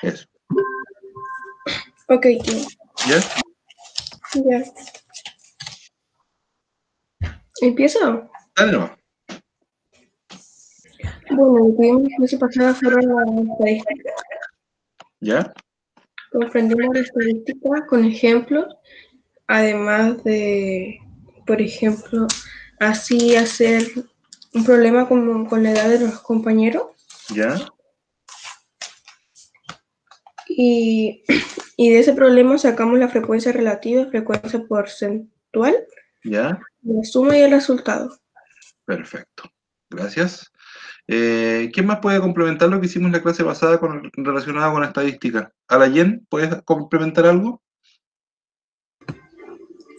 Eso. Ok, tío. ¿Ya? Ya. ¿Empiezo? Dale nomás. Bueno, lo que vimos la clase pasada fueron las estadísticas. ¿Ya? Comprendimos la estadística con ejemplos, además de, por ejemplo, así hacer un problema con la edad de los compañeros. ¿Ya? Y, y de ese problema sacamos la frecuencia relativa, frecuencia porcentual, ¿Ya? la suma y el resultado. Perfecto. Gracias. ¿Quién más puede complementar lo que hicimos en la clase pasada relacionado con estadística? Alayen, ¿puedes complementar algo?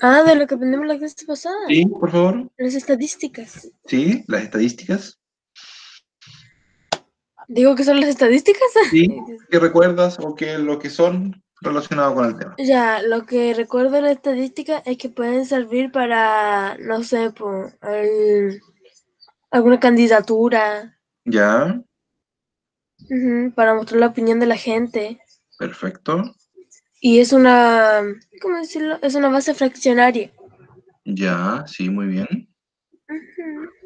Ah, de lo que aprendimos la clase pasada. Sí, por favor. Las estadísticas. Sí, las estadísticas. ¿Digo que son las estadísticas? Sí, ¿qué recuerdas o qué lo que son relacionado con el tema? Ya, lo que recuerdo de la estadística es que pueden servir para, no sé, por alguna candidatura, Ya, para mostrar la opinión de la gente. perfecto. Y es una, ¿cómo decirlo? Es una base fraccionaria. Ya, sí, muy bien.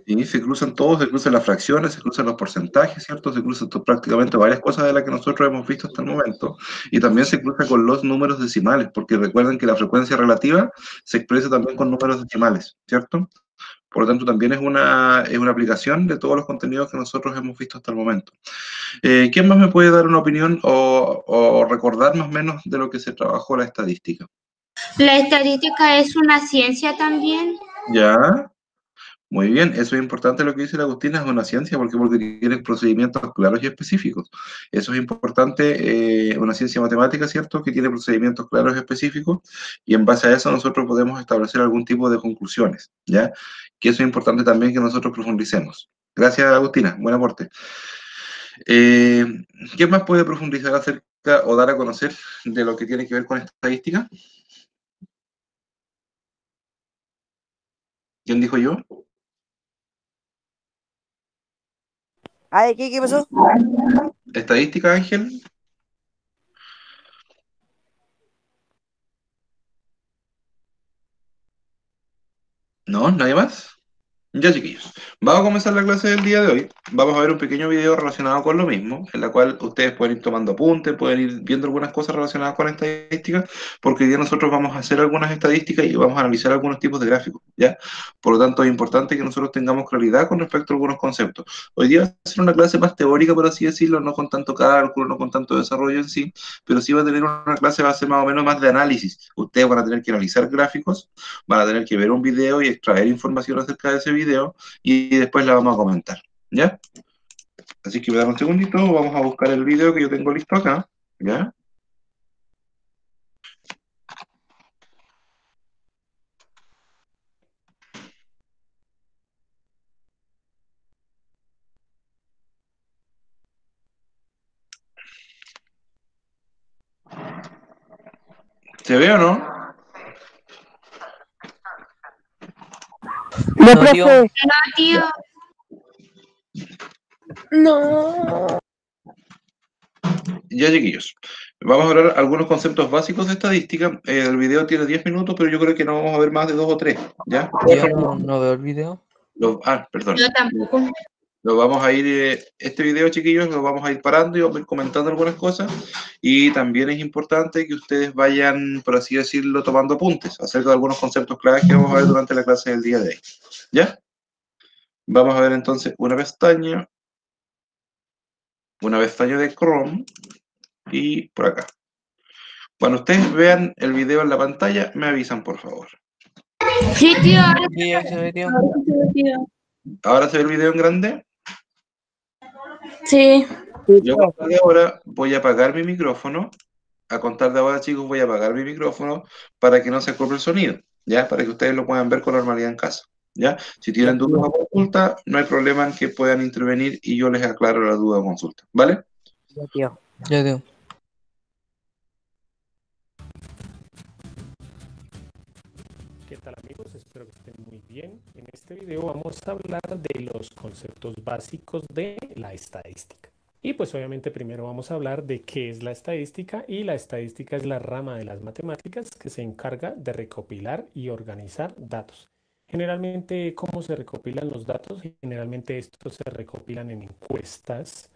Y se cruzan todos, se cruzan las fracciones, se cruzan los porcentajes, ¿cierto? Se cruzan prácticamente varias cosas de las que nosotros hemos visto hasta el momento. Y también se cruza con los números decimales, porque recuerden que la frecuencia relativa se expresa también con números decimales, ¿cierto? Por lo tanto, también es una aplicación de todos los contenidos que nosotros hemos visto hasta el momento. ¿Quién más me puede dar una opinión o recordar más o menos de lo que se trabajó la estadística? La estadística es una ciencia también. Ya. Muy bien, eso es importante lo que dice la Agustina, es una ciencia, porque tiene procedimientos claros y específicos. Eso es importante, una ciencia matemática, ¿cierto? Que tiene procedimientos claros y específicos, y en base a eso nosotros podemos establecer algún tipo de conclusiones, ¿ya? Que eso es importante también que nosotros profundicemos. Gracias, Agustina, buen aporte. Eh, ¿Quién más puede profundizar acerca o dar a conocer de lo que tiene que ver con estadística? ¿Quién dijo yo? Ay, ¿qué pasó? ¿Estadística, Ángel? ¿No? ¿Nadie más? Ya, chiquillos, vamos a comenzar la clase del día de hoy. Vamos a ver un pequeño video relacionado con lo mismo, en la cual ustedes pueden ir tomando apuntes, pueden ir viendo algunas cosas relacionadas con estadísticas, porque hoy día nosotros vamos a hacer algunas estadísticas y vamos a analizar algunos tipos de gráficos, ¿ya? Por lo tanto, es importante que nosotros tengamos claridad con respecto a algunos conceptos. Hoy día va a ser una clase más teórica, por así decirlo, no con tanto cálculo, no con tanto desarrollo en sí, pero sí va a tener una clase, va a ser más o menos más de análisis. Ustedes van a tener que analizar gráficos, van a tener que ver un video y extraer información acerca de ese video y después la vamos a comentar, ¿ya? Así que me dan un segundito, vamos a buscar el video que yo tengo listo acá, ¿ya? ¿Se ve o no? No, No, tío. profe. No, tío. No. Ya, chiquillos. Vamos a hablar algunos conceptos básicos de estadística. El video tiene 10 minutos, pero yo creo que no vamos a ver más de 2 o 3, ¿ya? Yo no veo el video. Perdón. Yo tampoco. Lo vamos a ir, este video, chiquillos, lo vamos a ir parando y vamos a ir comentando algunas cosas. Y también es importante que ustedes vayan, por así decirlo, tomando apuntes acerca de algunos conceptos claves que vamos a ver durante la clase del día de hoy. ¿Ya? Vamos a ver entonces una pestaña de Chrome y por acá. Cuando ustedes vean el video en la pantalla, me avisan, por favor. Sí, tío. Sí, ahí se ve, tío. ¿Ahora se ve el video en grande? Sí. Yo a contar de ahora voy a apagar mi micrófono. A contar de ahora, chicos, voy a apagar mi micrófono para que no se acople el sonido, ¿ya? Para que ustedes lo puedan ver con normalidad en casa, ¿ya? Si tienen dudas o consulta, no hay problema en que puedan intervenir y yo les aclaro la duda o consulta, ¿vale? Ya, tío. Ya, tío. ¿Qué tal, amigos? Espero que estén muy bien. En este video vamos a hablar de los conceptos básicos de la estadística. Y pues obviamente primero vamos a hablar de qué es la estadística, y la estadística es la rama de las matemáticas que se encarga de recopilar y organizar datos. Generalmente, ¿cómo se recopilan los datos? Generalmente estos se recopilan en encuestas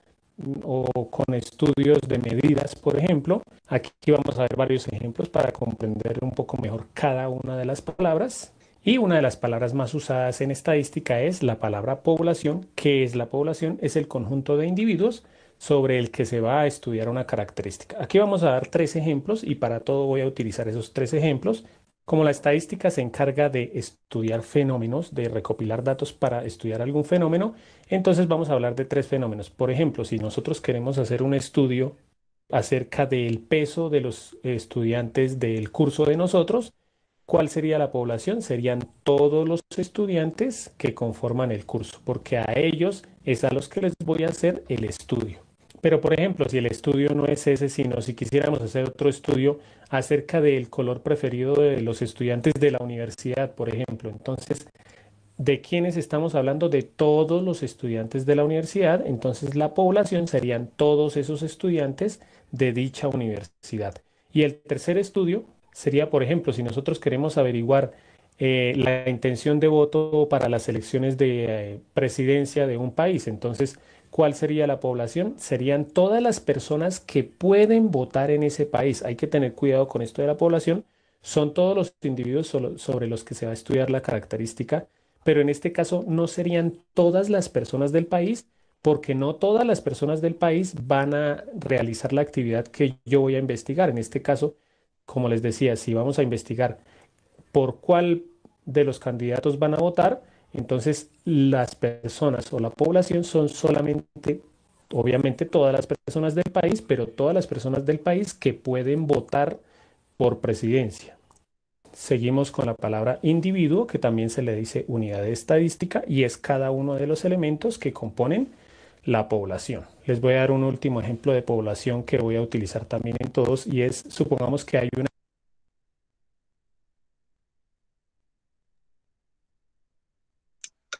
o con estudios de medidas, por ejemplo. Aquí vamos a ver varios ejemplos para comprender un poco mejor cada una de las palabras. Y una de las palabras más usadas en estadística es la palabra población. ¿Qué es la población? Es el conjunto de individuos sobre el que se va a estudiar una característica. Aquí vamos a dar tres ejemplos y para todo voy a utilizar esos tres ejemplos. Como la estadística se encarga de estudiar fenómenos, de recopilar datos para estudiar algún fenómeno, entonces vamos a hablar de tres fenómenos. Por ejemplo, si nosotros queremos hacer un estudio acerca del peso de los estudiantes del curso de nosotros, ¿cuál sería la población? Serían todos los estudiantes que conforman el curso, porque a ellos es a los que les voy a hacer el estudio. Pero, por ejemplo, si el estudio no es ese, sino si quisiéramos hacer otro estudio acerca del color preferido de los estudiantes de la universidad, por ejemplo, entonces, ¿de quiénes estamos hablando? De todos los estudiantes de la universidad. Entonces, la población serían todos esos estudiantes de dicha universidad. Y el tercer estudio sería, por ejemplo, si nosotros queremos averiguar la intención de voto para las elecciones de presidencia de un país, entonces, ¿cuál sería la población? Serían todas las personas que pueden votar en ese país. Hay que tener cuidado con esto de la población. Son todos los individuos sobre los que se va a estudiar la característica, pero en este caso no serían todas las personas del país, porque no todas las personas del país van a realizar la actividad que yo voy a investigar. En este caso, como les decía, si vamos a investigar por cuál de los candidatos van a votar, entonces las personas o la población son solamente, obviamente, todas las personas del país, pero todas las personas del país que pueden votar por presidencia. Seguimos con la palabra individuo, que también se le dice unidad de estadística, y es cada uno de los elementos que componen la población. Les voy a dar un último ejemplo de población que voy a utilizar también en todos, y es, supongamos que hay una...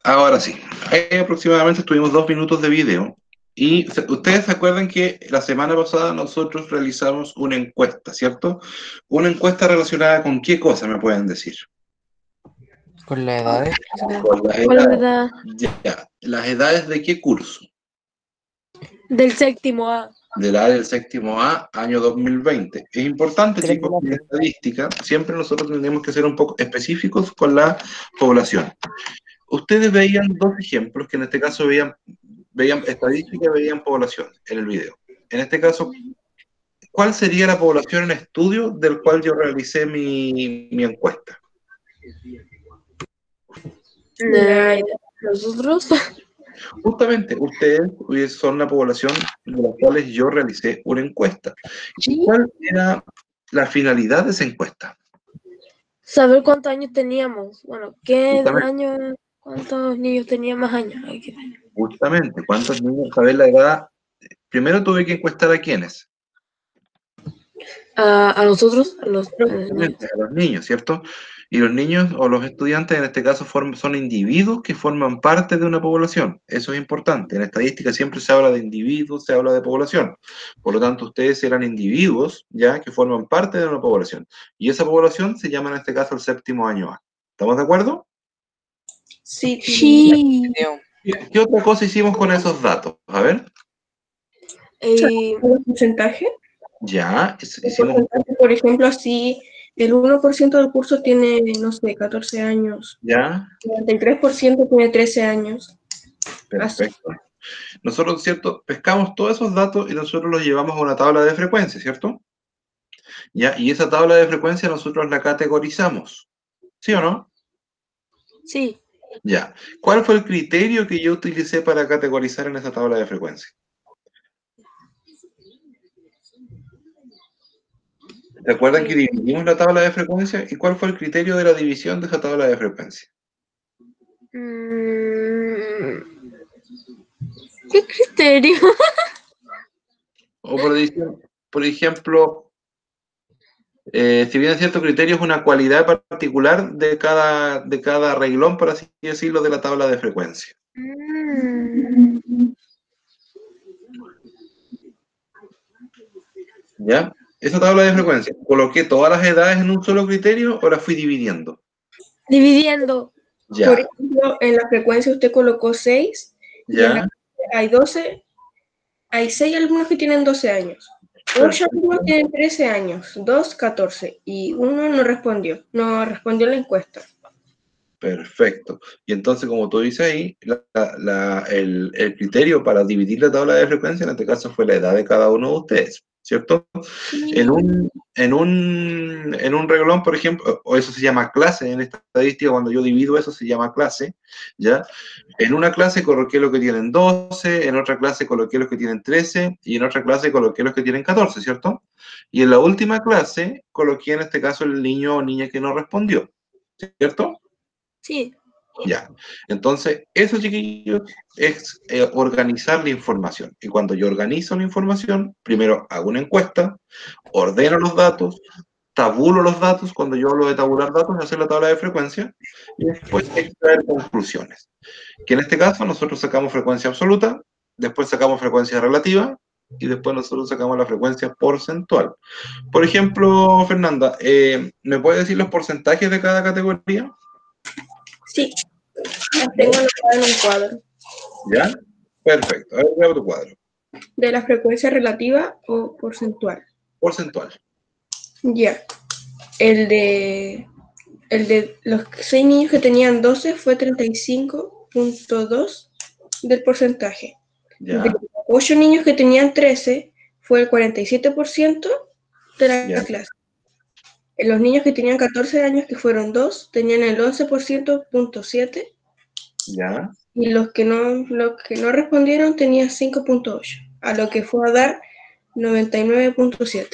Ahora sí, ahí aproximadamente tuvimos 2 minutos de video. Y ustedes se acuerdan que la semana pasada nosotros realizamos una encuesta, ¿cierto? Una encuesta relacionada con qué cosa, me pueden decir. Con las edades. Con las ¿Cuál es la edades. edad? Ya, ¿las edades de qué curso? Del séptimo A. De la del séptimo A, año 2020. Es importante, Creo chicos, que que en estadística siempre nosotros tenemos que ser un poco específicos con la población. Ustedes veían dos ejemplos, que en este caso veían estadística y veían población en el video. En este caso, ¿cuál sería la población en estudio del cual yo realicé mi encuesta? Nosotros. Justamente, ustedes son la población de las cuales yo realicé una encuesta. ¿Y cuál era la finalidad de esa encuesta? Saber cuántos años teníamos. Bueno, ¿qué Justamente. año, cuántos niños tenían más años? Justamente, ¿cuántos niños? Saber la edad. Primero tuve que encuestar a quiénes. A nosotros, a los Justamente, a los niños, ¿cierto? Y los niños o los estudiantes en este caso son individuos que forman parte de una población. Eso es importante. En estadística siempre se habla de individuos, se habla de población. Por lo tanto, ustedes eran individuos ya que forman parte de una población. Y esa población se llama en este caso el séptimo año A. ¿Estamos de acuerdo? Sí. Sí. ¿Qué otra cosa hicimos con esos datos? A ver. ¿Un porcentaje? Ya, El hicimos... porcentaje, por ejemplo, así, el 1% del curso tiene, no sé, 14 años. Ya. El 3% tiene 13 años. Perfecto. Nosotros, ¿cierto? Pescamos todos esos datos y nosotros los llevamos a una tabla de frecuencia, ¿cierto? ¿Ya? Y esa tabla de frecuencia nosotros la categorizamos, ¿sí o no? Sí. Ya. ¿Cuál fue el criterio que yo utilicé para categorizar en esa tabla de frecuencia? ¿Se acuerdan que dividimos la tabla de frecuencia? ¿Y cuál fue el criterio de la división de esa tabla de frecuencia? ¿Qué criterio? O por ejemplo, si bien cierto criterio es una cualidad particular de cada reglón, por así decirlo, de la tabla de frecuencia. ¿Ya? Esa tabla de frecuencia, ¿coloqué todas las edades en un solo criterio o las fui dividiendo? Dividiendo. Por Ya, ejemplo, en la frecuencia usted colocó 6 y en la ya, hay 12, hay 6 alumnos que tienen 12 años, 8 alumnos perfecto. tienen 13 años, 2 14 y uno no respondió la encuesta. Perfecto. Y entonces, como tú dices ahí, el criterio para dividir la tabla de frecuencia en este caso fue la edad de cada uno de ustedes, ¿cierto? En un reglón, por ejemplo, o eso se llama clase en esta estadística, cuando yo divido eso se llama clase, ¿ya? En una clase coloqué los que tienen 12, en otra clase coloqué los que tienen 13 y en otra clase coloqué los que tienen 14, ¿cierto? Y en la última clase coloqué en este caso el niño o niña que no respondió, ¿cierto? Sí. Ya, entonces eso, chiquillos, es organizar la información. Y cuando yo organizo la información, primero hago una encuesta, ordeno los datos, tabulo los datos, cuando yo hablo de tabular datos, hacer la tabla de frecuencia, y después extraer conclusiones. Que en este caso nosotros sacamos frecuencia absoluta, después sacamos frecuencia relativa, y después nosotros sacamos la frecuencia porcentual. Por ejemplo, Fernanda, ¿me puede decir los porcentajes de cada categoría? Sí, las tengo anotadas en un cuadro. ¿Ya? Perfecto. A ver, veo tu cuadro. De la frecuencia relativa o porcentual. Porcentual. Ya. El de los 6 niños que tenían 12 fue 35.2 del porcentaje. De Ya, los 8 niños que tenían 13 fue el 47% de la ya, clase. Los niños que tenían 14 años, que fueron 2, tenían el 11.7%, ya. y los que no respondieron tenían 5.8, a lo que fue a dar 99.7.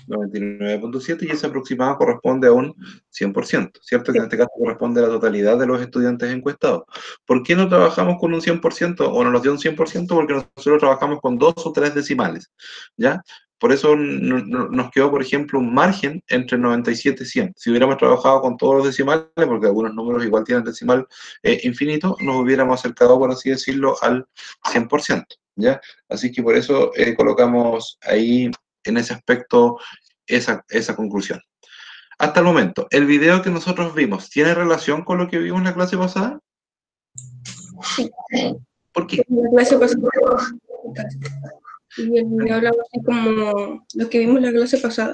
99.7 y ese aproximado corresponde a un 100%, ¿cierto? Que en este caso corresponde a la totalidad de los estudiantes encuestados. ¿Por qué no trabajamos con un 100% o no nos dio un 100%? Porque nosotros trabajamos con 2 o 3 decimales, ¿ya? Por eso nos quedó, por ejemplo, un margen entre 97 y 100. Si hubiéramos trabajado con todos los decimales, porque algunos números igual tienen decimal infinito, nos hubiéramos acercado, por así decirlo, al 100%, ¿ya? Así que por eso colocamos ahí en ese aspecto esa conclusión. Hasta el momento, ¿el video que nosotros vimos tiene relación con lo que vimos en la clase pasada? Sí. ¿Por qué? En la clase pasada, y el video hablaba así como lo que vimos en la clase pasada.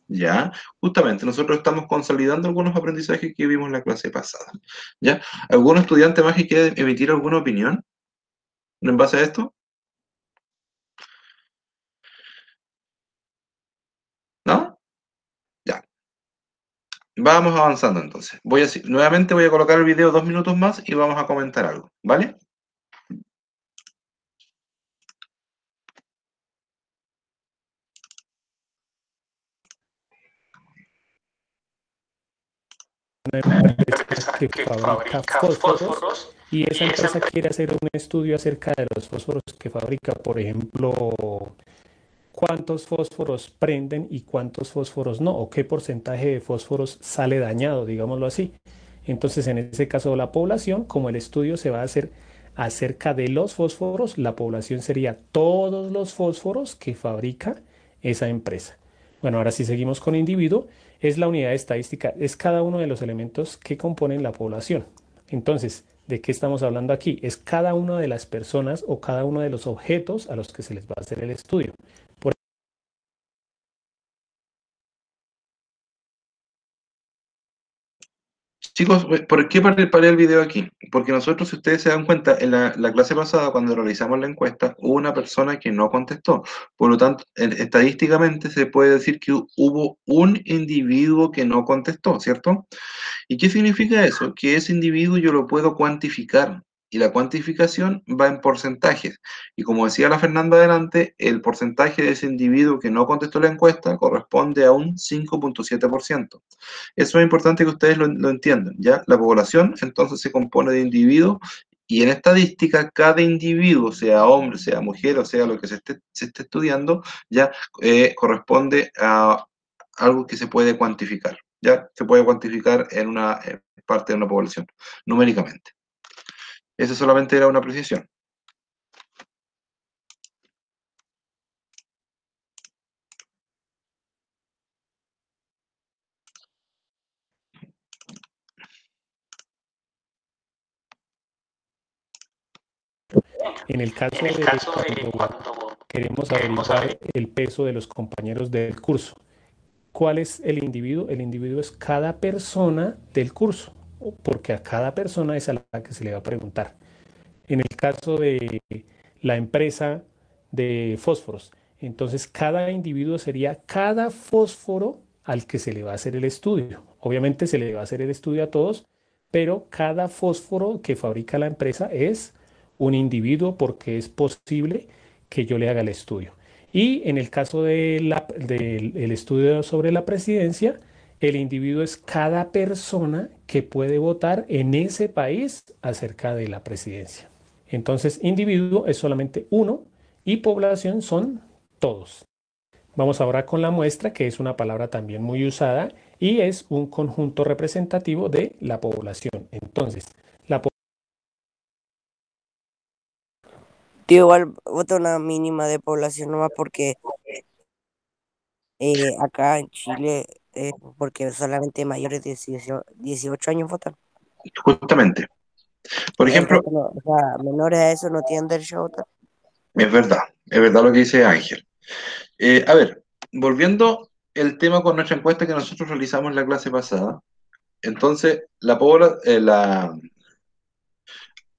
Ya, justamente, nosotros estamos consolidando algunos aprendizajes que vimos en la clase pasada. ¿Ya? ¿Algún estudiante más que quiera emitir alguna opinión en base a esto? ¿No? Ya. Vamos avanzando entonces. Nuevamente voy a colocar el video 2 minutos más y vamos a comentar algo, ¿vale? Que fabrica fósforos y esa empresa quiere hacer un estudio acerca de los fósforos que fabrica, por ejemplo, cuántos fósforos prenden y cuántos fósforos no, o qué porcentaje de fósforos sale dañado, digámoslo así. Entonces, en ese caso, la población, como el estudio se va a hacer acerca de los fósforos, la población sería todos los fósforos que fabrica esa empresa. Bueno, ahora sí seguimos con individuo. Es la unidad estadística, es cada uno de los elementos que componen la población. Entonces, ¿de qué estamos hablando aquí? Es cada una de las personas o cada uno de los objetos a los que se les va a hacer el estudio. Chicos, ¿por qué paré el video aquí? Porque nosotros, si ustedes se dan cuenta, en la clase pasada, cuando realizamos la encuesta, hubo una persona que no contestó. Por lo tanto, estadísticamente se puede decir que hubo un individuo que no contestó, ¿cierto? ¿Y qué significa eso? Que ese individuo yo lo puedo cuantificar. Y la cuantificación va en porcentajes. Y como decía la Fernanda adelante, el porcentaje de ese individuo que no contestó la encuesta corresponde a un 5.7%. Eso es importante que ustedes lo entiendan, ¿ya? La población entonces se compone de individuos y en estadística cada individuo, sea hombre, sea mujer o sea lo que se esté estudiando, ya corresponde a algo que se puede cuantificar, ¿ya? Se puede cuantificar en una parte de una población, numéricamente. Esa solamente era una precisión. En el caso de cuando queremos averiguar el peso de los compañeros del curso, ¿cuál es el individuo? El individuo es cada persona del curso, porque a cada persona es a la que se le va a preguntar. En el caso de la empresa de fósforos, entonces cada individuo sería cada fósforo al que se le va a hacer el estudio. Obviamente se le va a hacer el estudio a todos, pero cada fósforo que fabrica la empresa es un individuo porque es posible que yo le haga el estudio. Y en el caso del estudio sobre la presidencia, el individuo es cada persona que puede votar en ese país acerca de la presidencia. Entonces, individuo es solamente uno y población son todos. Vamos ahora con la muestra, que es una palabra también muy usada y es un conjunto representativo de la población. Entonces, la Tío, igual vota una mínima de población nomás porque acá en Chile, porque solamente mayores de 18 años votan. Justamente. Por El ejemplo, resto no, o sea, menores a eso no tienen derecho a votar. es verdad lo que dice Ángel. A ver, volviendo el tema con nuestra encuesta que nosotros realizamos en la clase pasada, entonces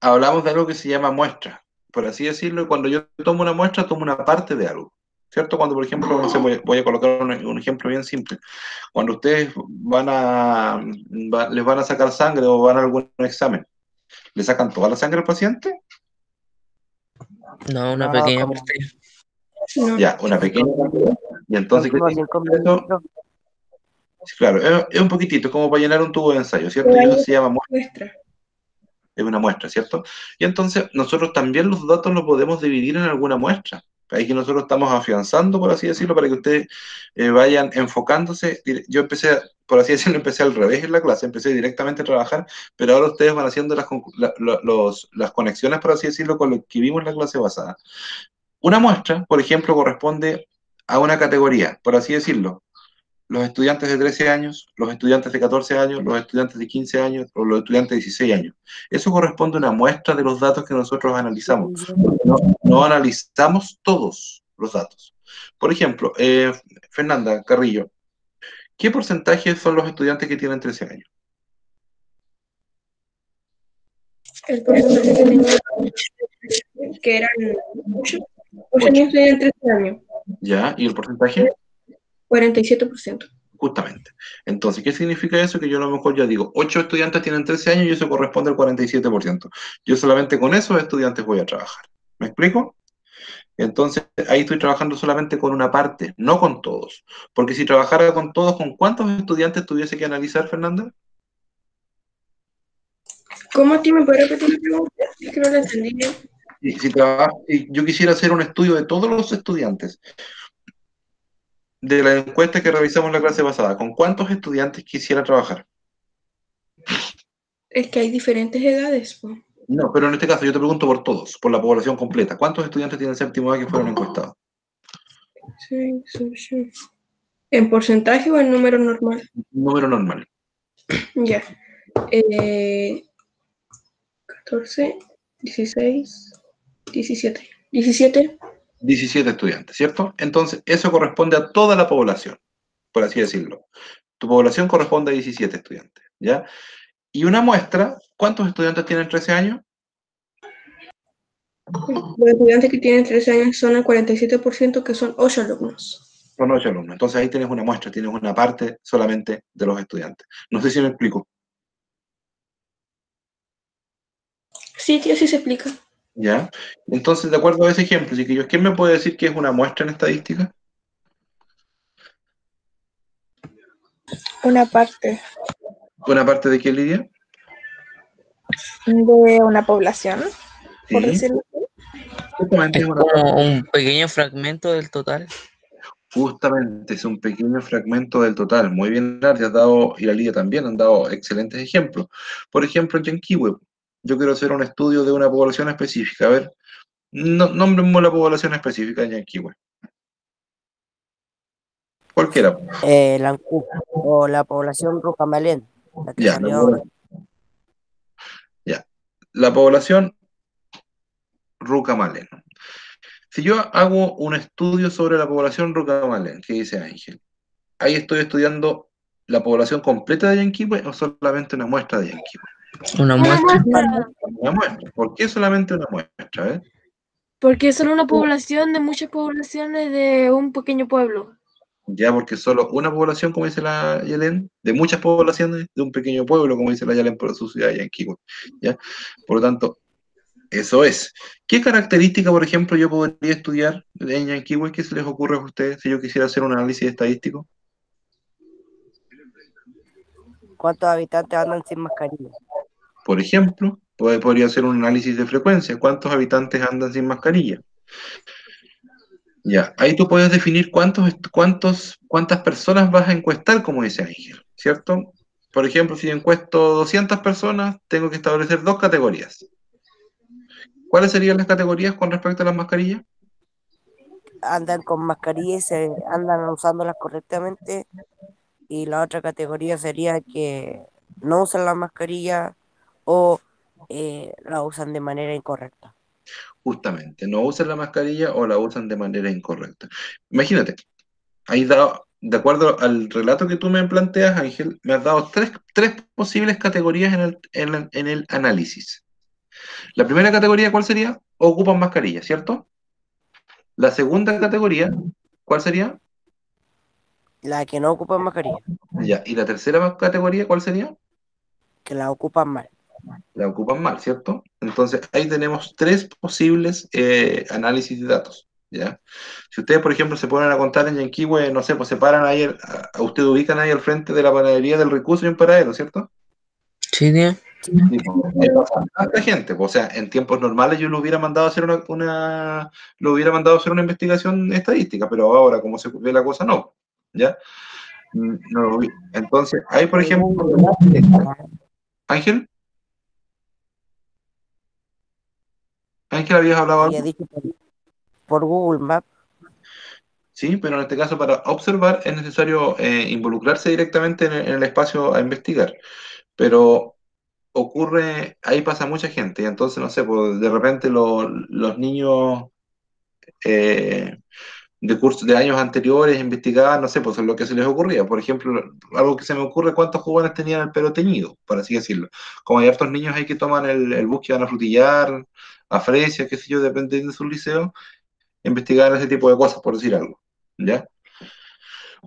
hablamos de algo que se llama muestra, por así decirlo, y cuando yo tomo una muestra, tomo una parte de algo, ¿cierto? Cuando, por ejemplo, no sé, voy a colocar un ejemplo bien simple. Cuando ustedes les van a sacar sangre o van a algún examen, ¿le sacan toda la sangre al paciente? No, una No, pequeña como, parte. No, Ya, una pequeña cantidad. Y son entonces, ¿qué como significa 5 eso? mililitros. Sí, claro, es un poquitito, es como para llenar un tubo de ensayo, ¿cierto? pero Y hay eso se llama muestra. es una muestra, ¿cierto? Y entonces nosotros también los datos los podemos dividir en alguna muestra. Ahí que nosotros estamos afianzando, por así decirlo, para que ustedes vayan enfocándose. Yo empecé, por así decirlo, empecé al revés en la clase, empecé directamente a trabajar, pero ahora ustedes van haciendo las conexiones, por así decirlo, con lo que vimos en la clase pasada. Una muestra, por ejemplo, corresponde a una categoría, por así decirlo, los estudiantes de 13 años, los estudiantes de 14 años, los estudiantes de 15 años o los estudiantes de 16 años. Eso corresponde a una muestra de los datos que nosotros analizamos. No, no analizamos todos los datos. Por ejemplo, Fernanda Carrillo, ¿qué porcentaje son los estudiantes que tienen 13 años? El porcentaje que tenía, que eran 8 8. niños tenían 13 años, ¿Ya? ¿Y el porcentaje? 47%. Justamente. Entonces, ¿qué significa eso? Que yo a lo mejor ya digo, 8 estudiantes tienen 13 años y eso corresponde al 47%. Yo solamente con esos estudiantes voy a trabajar. ¿Me explico? Entonces, ahí estoy trabajando solamente con una parte, no con todos. Porque si trabajara con todos, ¿con cuántos estudiantes tuviese que analizar, Fernanda? ¿Cómo a ti me puede repetir la pregunta? Es que no la entendí bien. Si yo quisiera hacer un estudio de todos los estudiantes de la encuesta que revisamos en la clase pasada, ¿con cuántos estudiantes quisiera trabajar? Es que hay diferentes edades, po. No, pero en este caso yo te pregunto por todos, por la población completa. ¿Cuántos estudiantes tienen séptimo A que fueron encuestados? Sí, sí, sí. ¿En porcentaje o en número normal? Número normal. Ya. 14, 16, 17. 17. 17 estudiantes, ¿cierto? Entonces, eso corresponde a toda la población, por así decirlo. Tu población corresponde a 17 estudiantes, ¿ya? Y una muestra, ¿cuántos estudiantes tienen 13 años? Los estudiantes que tienen 13 años son el 47%, que son 8 alumnos. Son 8 alumnos. Entonces ahí tienes una muestra, tienes una parte solamente de los estudiantes. No sé si me explico, Sí, tío, sí se explica. ¿ya? Entonces, de acuerdo a ese ejemplo, chiquillos, ¿quién me puede decir que es una muestra en estadística? Una parte ¿Una parte de qué, Lidia? de una población, por Sí, decirlo así. justamente Es es una parte. como un pequeño fragmento del total. Justamente es un pequeño fragmento del total. Muy bien, Nardi, has dado, y la Lidia también han dado excelentes ejemplos. Por ejemplo, en Yanquiwe, yo quiero hacer un estudio de una población específica. A ver, nombremos la población específica de Yanquiwe. Cualquiera. La ANCUP, o la población Rucamalén, la que Ya, salió ahora. ya. La población Rucamalén. Si yo hago un estudio sobre la población Rucamalén, ¿qué dice Ángel? Ahí estoy estudiando la población completa de Yanquihue o solamente una muestra de Yanquihue. Una Una muestra. muestra, Una muestra. ¿Por qué solamente una muestra? porque son una población de muchas poblaciones de un pequeño pueblo. Ya, porque solo una población, como dice la Yalén, de muchas poblaciones de un pequeño pueblo, como dice la Yalén, por su ciudad de Yanquihue. ¿Ya? Por lo tanto, eso es. ¿Qué característica, por ejemplo, yo podría estudiar en Yanquihue? ¿Qué se les ocurre a ustedes si yo quisiera hacer un análisis estadístico? ¿Cuántos habitantes andan sin mascarilla? Por ejemplo, podría hacer un análisis de frecuencia. ¿Cuántos habitantes andan sin mascarilla? Ya, ahí tú puedes definir cuántas personas vas a encuestar, como dice Ángel, ¿cierto? Por ejemplo, si encuesto 200 personas, tengo que establecer dos categorías. ¿Cuáles serían las categorías con respecto a las mascarillas? Andan con mascarilla y se andan usándolas correctamente. Y la otra categoría sería que no usan la mascarilla o la usan de manera incorrecta. Justamente, no usan la mascarilla o la usan de manera incorrecta. Imagínate, de acuerdo al relato que tú me planteas, Ángel, me has dado tres posibles categorías en el análisis. La primera categoría, ¿cuál sería? Ocupan mascarilla, ¿cierto? La segunda categoría, ¿cuál sería? La que no ocupan mascarilla, Ya. ¿Y la tercera categoría, cuál sería? que la ocupan mal. La ocupan mal, ¿cierto? Entonces, ahí tenemos tres posibles análisis de datos, ¿ya? Si ustedes, por ejemplo, se ponen a contar en Yanquihue, no sé, pues se paran ahí, ustedes ubican ahí al frente de la panadería del Recurso y un paradero, ¿cierto? Sí, tío. Sí, pues, ahí pasa tanta gente, pues, o sea, en tiempos normales yo lo hubiera mandado a hacer lo hubiera mandado a hacer una investigación estadística, pero ahora, como se ve la cosa, no, ¿ya? No lo vi. Entonces, ahí, por ejemplo, Ángel, Ángel, habías hablado Había algo. dicho por Google Maps. Sí, pero en este caso para observar es necesario involucrarse directamente en el espacio a investigar. Pero ocurre, ahí pasa mucha gente, y entonces, no sé, pues de repente los niños eh, de cursos de años anteriores investigaban, no sé, pues lo que se les ocurría. Por ejemplo, algo que se me ocurre, cuántos jóvenes tenían el pelo teñido, por así decirlo. Como hay hartos niños ahí que toman el bus que van a frutillar, a Fresia, qué sé yo, dependiendo de su liceo, investigar ese tipo de cosas, por decir algo. ¿Ya?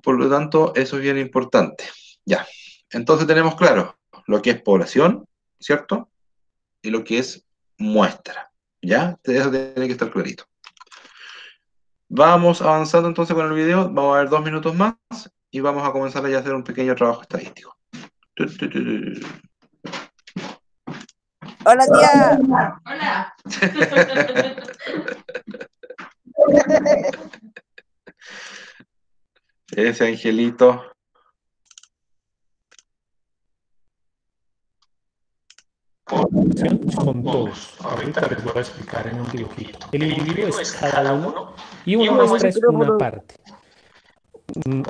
Por lo tanto, eso es bien importante. Ya. Entonces tenemos claro lo que es población, ¿cierto? Y lo que es muestra. ¿Ya? Eso tiene que estar clarito. Vamos avanzando entonces con el video. Vamos a ver 2 minutos más y vamos a comenzar ya a hacer un pequeño trabajo estadístico. ¡Hola, tía! Ese angelito. Son todos. Ahorita les voy a explicar en un dibujito. El individuo es cada uno y una muestra es una parte.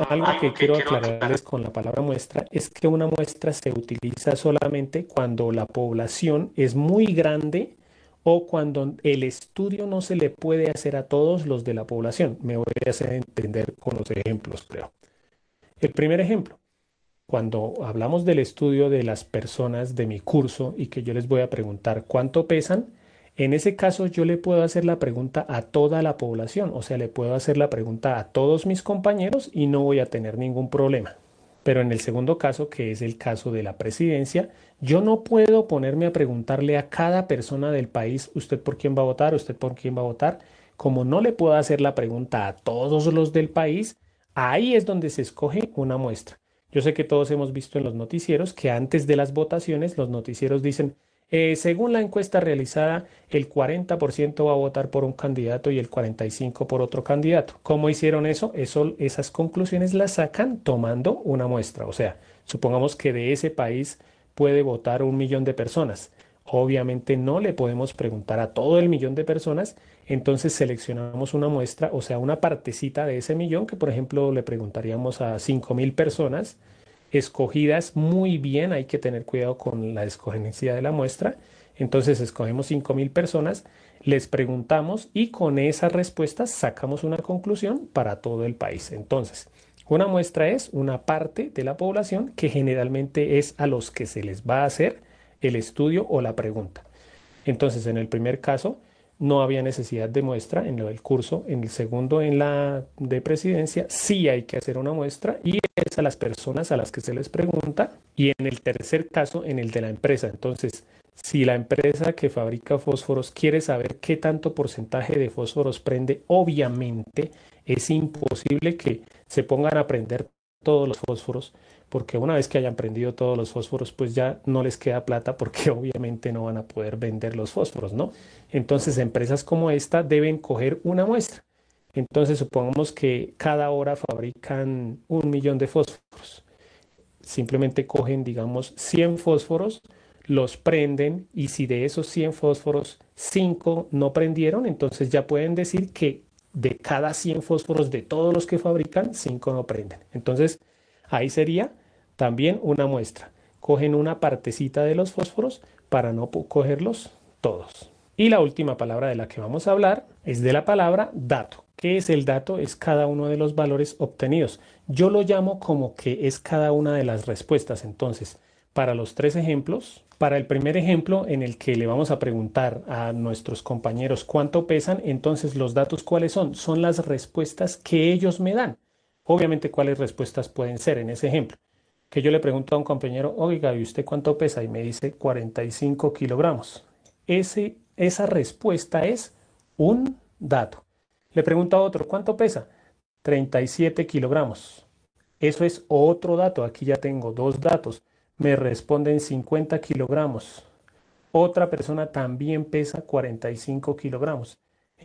Algo que quiero aclararles con la palabra muestra es que una muestra se utiliza solamente cuando la población es muy grande o cuando el estudio no se le puede hacer a todos los de la población. Me voy a hacer entender con los ejemplos, creo. El primer ejemplo. Cuando hablamos del estudio de las personas de mi curso y que yo les voy a preguntar cuánto pesan, en ese caso yo le puedo hacer la pregunta a toda la población, o sea, le puedo hacer la pregunta a todos mis compañeros y no voy a tener ningún problema. Pero en el segundo caso, que es el caso de la presidencia, yo no puedo ponerme a preguntarle a cada persona del país, usted por quién va a votar, usted por quién va a votar. Como no le puedo hacer la pregunta a todos los del país, ahí es donde se escoge una muestra. Yo sé que todos hemos visto en los noticieros que antes de las votaciones los noticieros dicen, según la encuesta realizada, el 40% va a votar por un candidato y el 45% por otro candidato. ¿Cómo hicieron eso? Esas conclusiones las sacan tomando una muestra. O sea, supongamos que de ese país puede votar 1 millón de personas. Obviamente no le podemos preguntar a todo el millón de personas, entonces seleccionamos una muestra, o sea, una partecita de ese millón que, por ejemplo, le preguntaríamos a 5.000 personas escogidas muy bien, hay que tener cuidado con la escogencia de la muestra, Entonces escogemos 5.000 personas, les preguntamos y con esas respuestas sacamos una conclusión para todo el país. Entonces, una muestra es una parte de la población que generalmente es a los que se les va a hacer el estudio o la pregunta. Entonces, en el primer caso, no había necesidad de muestra en lo del curso. En el segundo, en la de presidencia, sí hay que hacer una muestra y es a las personas a las que se les pregunta. Y en el tercer caso, en el de la empresa. Entonces, si la empresa que fabrica fósforos quiere saber qué tanto porcentaje de fósforos prende, obviamente es imposible que se pongan a prender todos los fósforos, porque una vez que hayan prendido todos los fósforos, pues ya no les queda plata porque obviamente no van a poder vender los fósforos, ¿no? Entonces, empresas como esta deben coger una muestra. Entonces, supongamos que cada hora fabrican 1.000.000 de fósforos. Simplemente cogen, digamos, 100 fósforos, los prenden y si de esos 100 fósforos 5 no prendieron, entonces ya pueden decir que de cada 100 fósforos de todos los que fabrican, 5 no prenden. Entonces, ahí sería también una muestra. Cogen una partecita de los fósforos para no cogerlos todos. Y la última palabra de la que vamos a hablar es de la palabra dato. ¿Qué es el dato? Es cada uno de los valores obtenidos. Yo lo llamo como que es cada una de las respuestas. Entonces, para los 3 ejemplos, para el primer ejemplo en el que le vamos a preguntar a nuestros compañeros cuánto pesan, entonces los datos ¿cuáles son? Son las respuestas que ellos me dan. Obviamente, ¿cuáles respuestas pueden ser en ese ejemplo? Que yo le pregunto a un compañero, oiga, ¿y usted cuánto pesa? Y me dice 45 kilogramos. Esa respuesta es un dato. Le pregunto a otro, ¿cuánto pesa? 37 kilogramos. Eso es otro dato. Aquí ya tengo 2 datos. Me responden 50 kilogramos. Otra persona también pesa 45 kilogramos.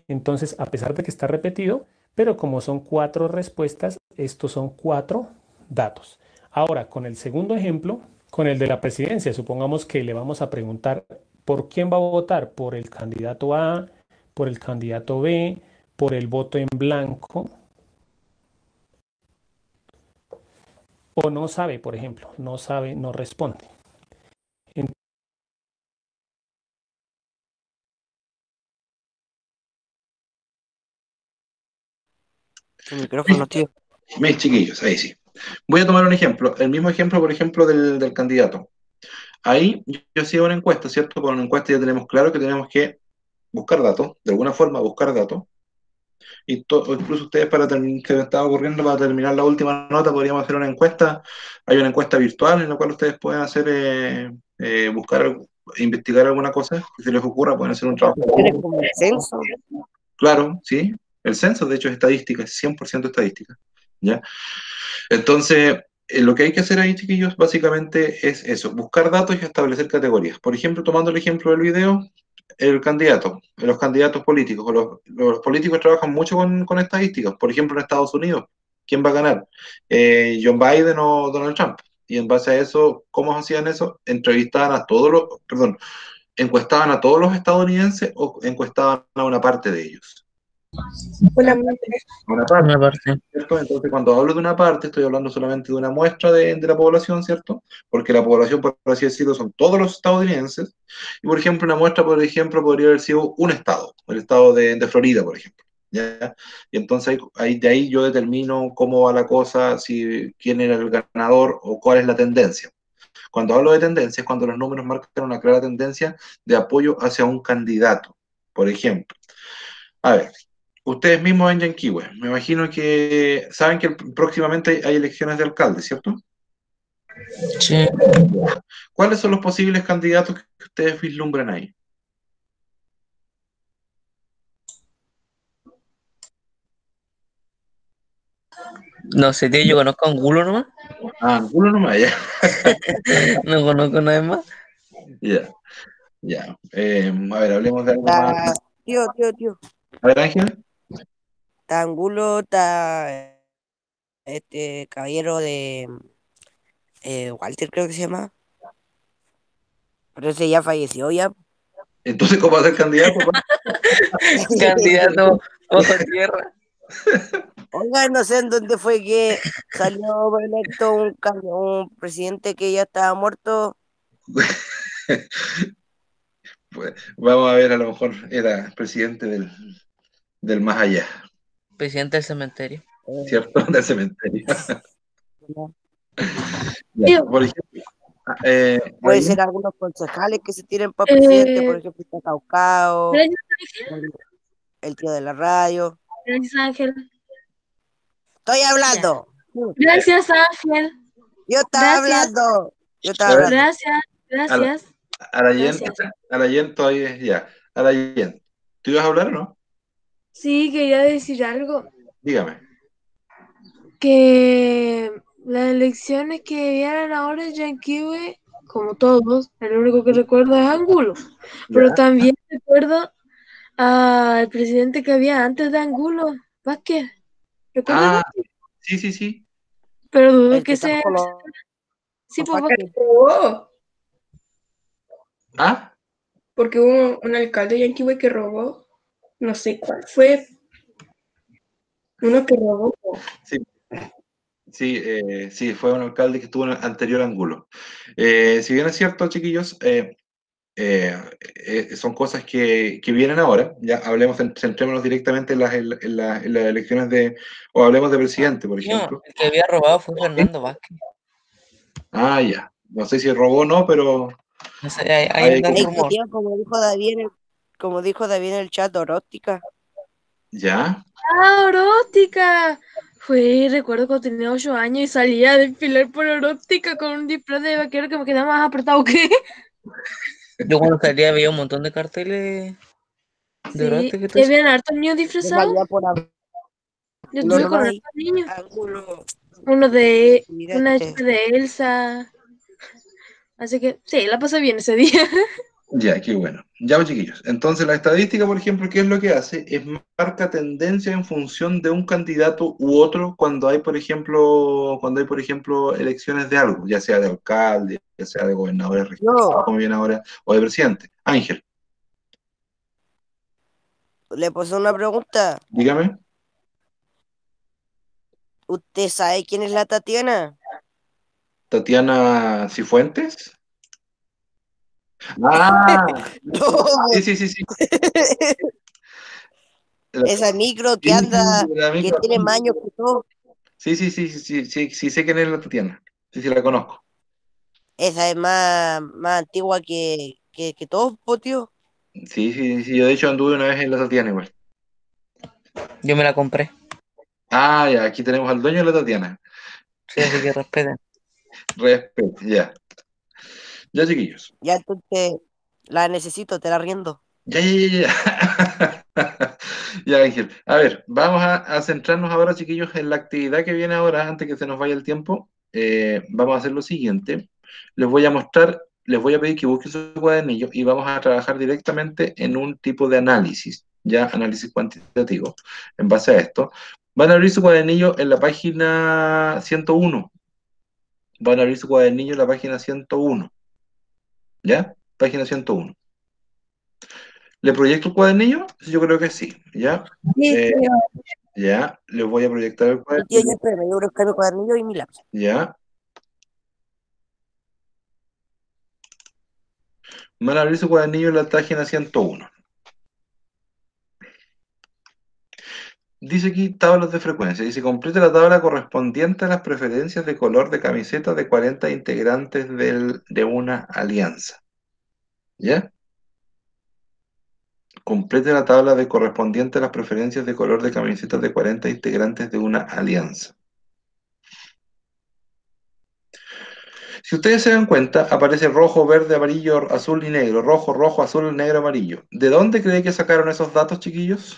Entonces, a pesar de que está repetido, pero como son 4 respuestas, estos son 4 datos. Ahora, con el segundo ejemplo, con el de la presidencia, supongamos que le vamos a preguntar por quién va a votar, por el candidato A, por el candidato B, por el voto en blanco, o no sabe, por ejemplo, no sabe, no responde. Tu micrófono, tío. Mis chiquillos, ahí sí. Voy a tomar un ejemplo, el mismo ejemplo, por ejemplo, del candidato. Ahí yo hacía una encuesta, ¿cierto? Con una encuesta ya tenemos claro que tenemos que buscar datos, de alguna forma buscar datos, y incluso ustedes para terminar, que me estaba ocurriendo para terminar la última nota, podríamos hacer una encuesta, hay una encuesta virtual en la cual ustedes pueden hacer, buscar, investigar alguna cosa, que se les ocurra, pueden hacer un trabajo. ¿Tienes como el censo? Claro, sí, el censo de hecho es estadística, es 100% estadística, ¿ya? Entonces, lo que hay que hacer ahí, chiquillos, básicamente es eso, buscar datos y establecer categorías. Por ejemplo, tomando el ejemplo del video, el candidato, los candidatos políticos, o los políticos trabajan mucho con estadísticas. Por ejemplo, en Estados Unidos, ¿quién va a ganar? ¿John Biden o Donald Trump? Y en base a eso, ¿cómo hacían eso? Entrevistaban a todos los, perdón, encuestaban a todos los estadounidenses o encuestaban a una parte de ellos. Una Una parte, Una parte. ¿cierto? Entonces, cuando hablo de una parte, estoy hablando solamente de una muestra de la población, ¿cierto? Porque la población, por así decirlo, son todos los estadounidenses. Y, por ejemplo, una muestra, por ejemplo, podría haber sido un estado, el estado de Florida, por ejemplo. ¿Ya? Y entonces de ahí yo determino cómo va la cosa, si quién era el ganador o cuál es la tendencia. Cuando hablo de tendencia es cuando los números marcan una clara tendencia de apoyo hacia un candidato, por ejemplo. A ver, ustedes mismos en Yanquihue, me imagino que saben que próximamente hay elecciones de alcalde, ¿cierto? Sí. ¿Cuáles son los posibles candidatos que ustedes vislumbran ahí? No sé, tío, yo conozco a Angulo nomás. Ah, Angulo nomás, ya. No conozco a nadie más. Ya, ya. A ver, hablemos de algo más. Tío. A ver, Ángel. Está Angulo, está este caballero de Walter, creo que se llama. Pero ese ya falleció ya. Entonces, ¿cómo va a ser candidato? Candidato bajo tierra. Oiga, no sé en dónde fue que salió electo un presidente que ya estaba muerto. Pues, vamos a ver, a lo mejor era presidente del más allá, Presidente del cementerio. ¿cierto? Del cementerio. ¿no? Ya, Tío, por ejemplo, Puede Ariel, ser algunos concejales que se tiren para presidente, por eh, ejemplo, está Caucao, gracias Ángel, el tío de la radio. gracias Ángel, Estoy ya. hablando. Gracias Ángel, Yo estaba gracias, hablando. Yo a estaba ver, hablando. gracias, gracias, Arayen, gracias. Arayen todavía, ya. Arayen, ¿tú ibas a hablar o no? Sí, quería decir algo, Dígame. que las elecciones que vienen ahora en Yanquiwe, como todos, el único que recuerdo es Angulo, pero Ya. también recuerdo al presidente que había antes de Angulo, Vázquez, ¿recuerdas Ah, Vázquez? sí, sí, sí. Pero dudo El que que está sea, con sí, los pues Vázquez. Robó, Ah, porque hubo un alcalde de Yanquiwe que robó, no sé cuál fue, uno que robó. sí, sí, sí, fue un alcalde que estuvo en el anterior ángulo. Si bien es cierto, chiquillos, son cosas que vienen ahora. Ya hablemos, centrémonos directamente en las elecciones o hablemos de presidente, por Tío, ejemplo. el que había robado fue Fernando Vázquez. Ah, ya. No sé si robó o no, pero No sé, ahí hay anda el que... Ey, que rumor. tío, como dijo David en el chat, Oróstica. Ya. ¡Ah, Orótica! Recuerdo cuando tenía 8 años y salía a desfilar por Orótica con un disfraz de vaquero que me quedaba más apretado que... Yo cuando salía veía un montón de carteles de Sí, Orote que y te habían hartos niños Yo disfrazados. salía por Yo Ángulo estuve con nomás hartos y niños. Ángulo. Uno de... Mira Una este. chica de Elsa. Así que sí, la pasé bien ese día. Ya, qué bueno. Ya, pues, chiquillos. Entonces, la estadística, por ejemplo, ¿qué es lo que hace? Es marca tendencia en función de un candidato u otro cuando hay, por ejemplo, elecciones de algo, ya sea de alcalde, ya sea de gobernadores regionales, Yo como viene ahora, o de presidente. Ángel, le puse una pregunta. dígame. ¿Usted sabe quién es la Tatiana? Tatiana Cifuentes. Ah, No, sí, sí, sí, sí. esa micro que Sí, sí, anda, sí, la que micro. tiene más años que todo. Sí, sí, sí, sí, sí, sí, sí, sé quién es la Tatiana. Sí, sí, la conozco. Esa es más antigua que todos, po, tío. Sí, sí, sí, yo de hecho anduve una vez en la Tatiana igual. Yo me la compré. Ah, ya, aquí tenemos al dueño de la Tatiana. Sí, así que respeten. Respeto, ya. Ya, chiquillos. Ya entonces la necesito, te la riendo. Ya, ya, ya, ya. Ya, Ángel. A ver, vamos a centrarnos ahora, chiquillos, en la actividad que viene ahora, antes que se nos vaya el tiempo. Vamos a hacer lo siguiente. Les voy a pedir que busquen su cuadernillo y vamos a trabajar directamente en un tipo de análisis, ya análisis cuantitativo. En base a esto, van a abrir su cuadernillo en la página 101. Van a abrir su cuadernillo en la página 101. ¿Ya? Página 101. ¿Le proyecto el cuadernillo? Yo creo que sí, ¿ya? Sí, Eh, tío. ya, les voy a proyectar el Sí, tío, ya cuadernillo, espérame, yo voy a buscar mi cuadernillo y mi lápiz. ¿ya? Van a abrir su cuadernillo en la página 101. Dice aquí tablas de frecuencia. Dice, complete la tabla correspondiente a las preferencias de color de camiseta de 40 integrantes de una alianza. ¿Ya? Complete la tabla correspondiente a las preferencias de color de camiseta de 40 integrantes de una alianza. Si ustedes se dan cuenta, aparece rojo, verde, amarillo, azul y negro. Rojo, rojo, azul, negro, amarillo. ¿De dónde cree que sacaron esos datos, chiquillos?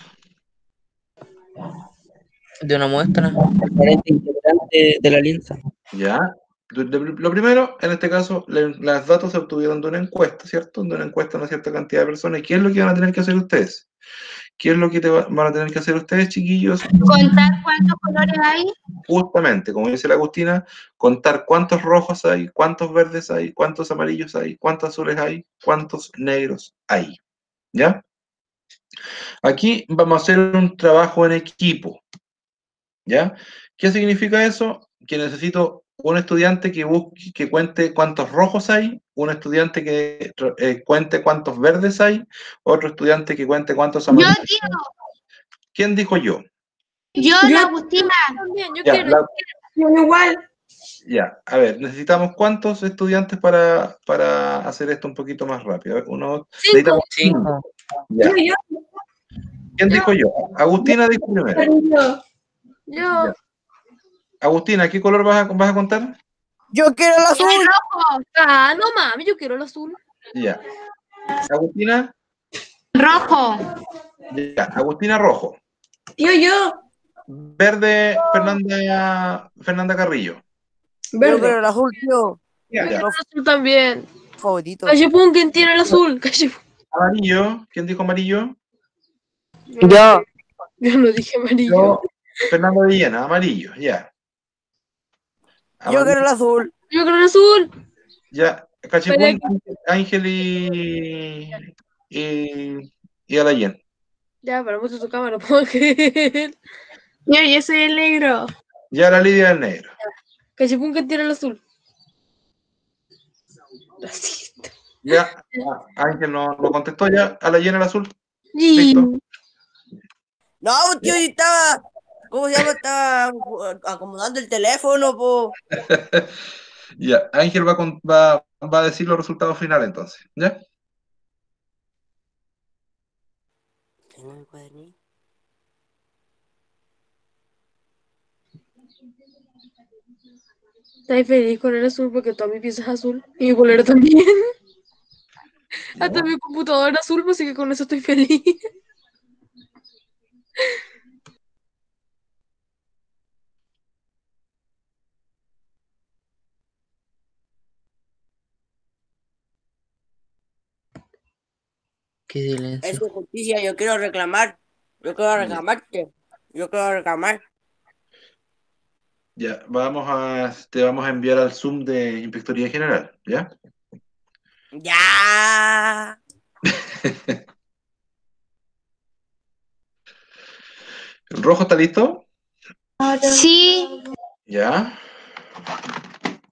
De una muestra. Diferente integrante de la alianza. Ya. Lo primero, en este caso, los datos se obtuvieron de una encuesta, ¿cierto? De una encuesta a una cierta cantidad de personas. ¿Y qué es lo que van a tener que hacer ustedes? ¿Qué es lo que van a tener que hacer ustedes, chiquillos? Contar cuántos colores hay. Justamente, como dice la Agustina, contar cuántos rojos hay, cuántos verdes hay, cuántos amarillos hay, cuántos azules hay, cuántos negros hay. ¿Ya? Aquí vamos a hacer un trabajo en equipo. ¿Ya? ¿Qué significa eso? Que necesito un estudiante que cuente cuántos rojos hay, un estudiante que cuente cuántos verdes hay, otro estudiante que cuente cuántos Yo, amarillos. tío, ¿Quién dijo yo? yo, la Agustina. También, yo Ya, quiero. Yo igual. ya, a ver, necesitamos cuántos estudiantes para hacer esto un poquito más rápido. A ver, necesitamos 5. ya. Yo. ¿Quién dijo yo? Agustina dijo primero. Amarillo. Yo. Ya. Agustina, ¿qué color vas a contar? Yo quiero el azul. Rojo. Ah, no mames, yo quiero el azul. Ya. Agustina, Rojo. ya. Agustina rojo. Yo. Verde, Fernanda Carrillo. Yo quiero Verde. el azul, tío. Ya. El azul también. Favorito. Cachipún, ¿quién tiene el azul? Cachipún. Amarillo, ¿quién dijo amarillo? Yo. Yo no dije amarillo. Yo, Fernando Villena, amarillo, ya. Yo quiero el azul. Yo quiero el azul. Ya, Cachipún, Ángel y Alayen. Ya, pero mucho tu cámara, no puedo creer. Yo soy el negro. Ya la Lidia del negro. Cachipún, ¿quién tiene el azul? Racista. Ya, Ángel no contestó, ya, Alayen el azul. Y... Listo. No, tío, yo estaba. ¿Cómo se llama? Estaba acomodando el teléfono, po. Ya, Ángel va a decir los resultados finales entonces, ¿ya? ¿Tengo mi cuadernillo? ¿Estás feliz con el azul? Porque toda mi pieza es azul. Y mi bolero también. Hasta mi computadora es azul, así que con eso estoy feliz. Qué silencio. Es justicia, yo quiero reclamar. Yo quiero reclamarte. Yo quiero reclamar. Ya, te vamos a enviar al Zoom de Inspectoría General, ¿ya? Ya. ¿El rojo está listo? Sí, Ya.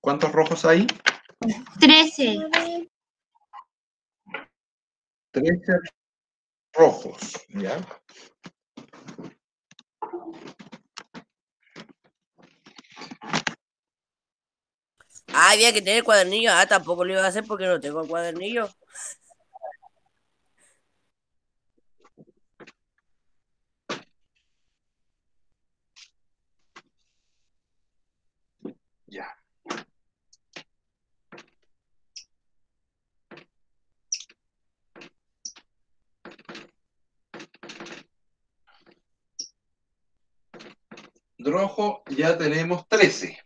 ¿Cuántos rojos hay? 13. 13 rojos, ¿ya? Ah, había que tener cuadernillo. Ah, tampoco lo iba a hacer porque no tengo cuadernillo. Ya. Rojo, ya tenemos 13.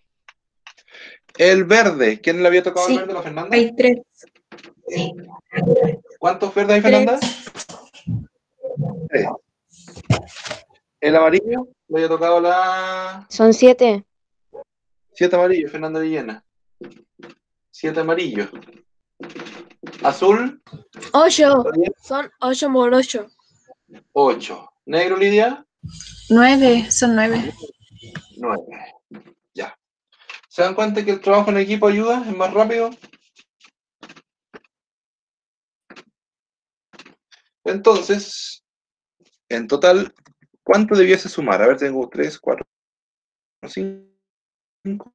El verde, ¿quién le había tocado el Sí. verde? ¿La Fernanda? Hay 3. ¿Cuántos verdes hay, Fernanda? 3. El amarillo, le había tocado la... Son 7. 7 amarillos, Fernanda Villena. 7 amarillos. Azul, 8. Son 8 por 8. 8. Negro, Lidia, 9. Son 9. 9. Ya. ¿Se dan cuenta que el trabajo en equipo ayuda? ¿Es más rápido? Entonces, en total, ¿cuánto debiese sumar? A ver, tengo 3, 4, 5,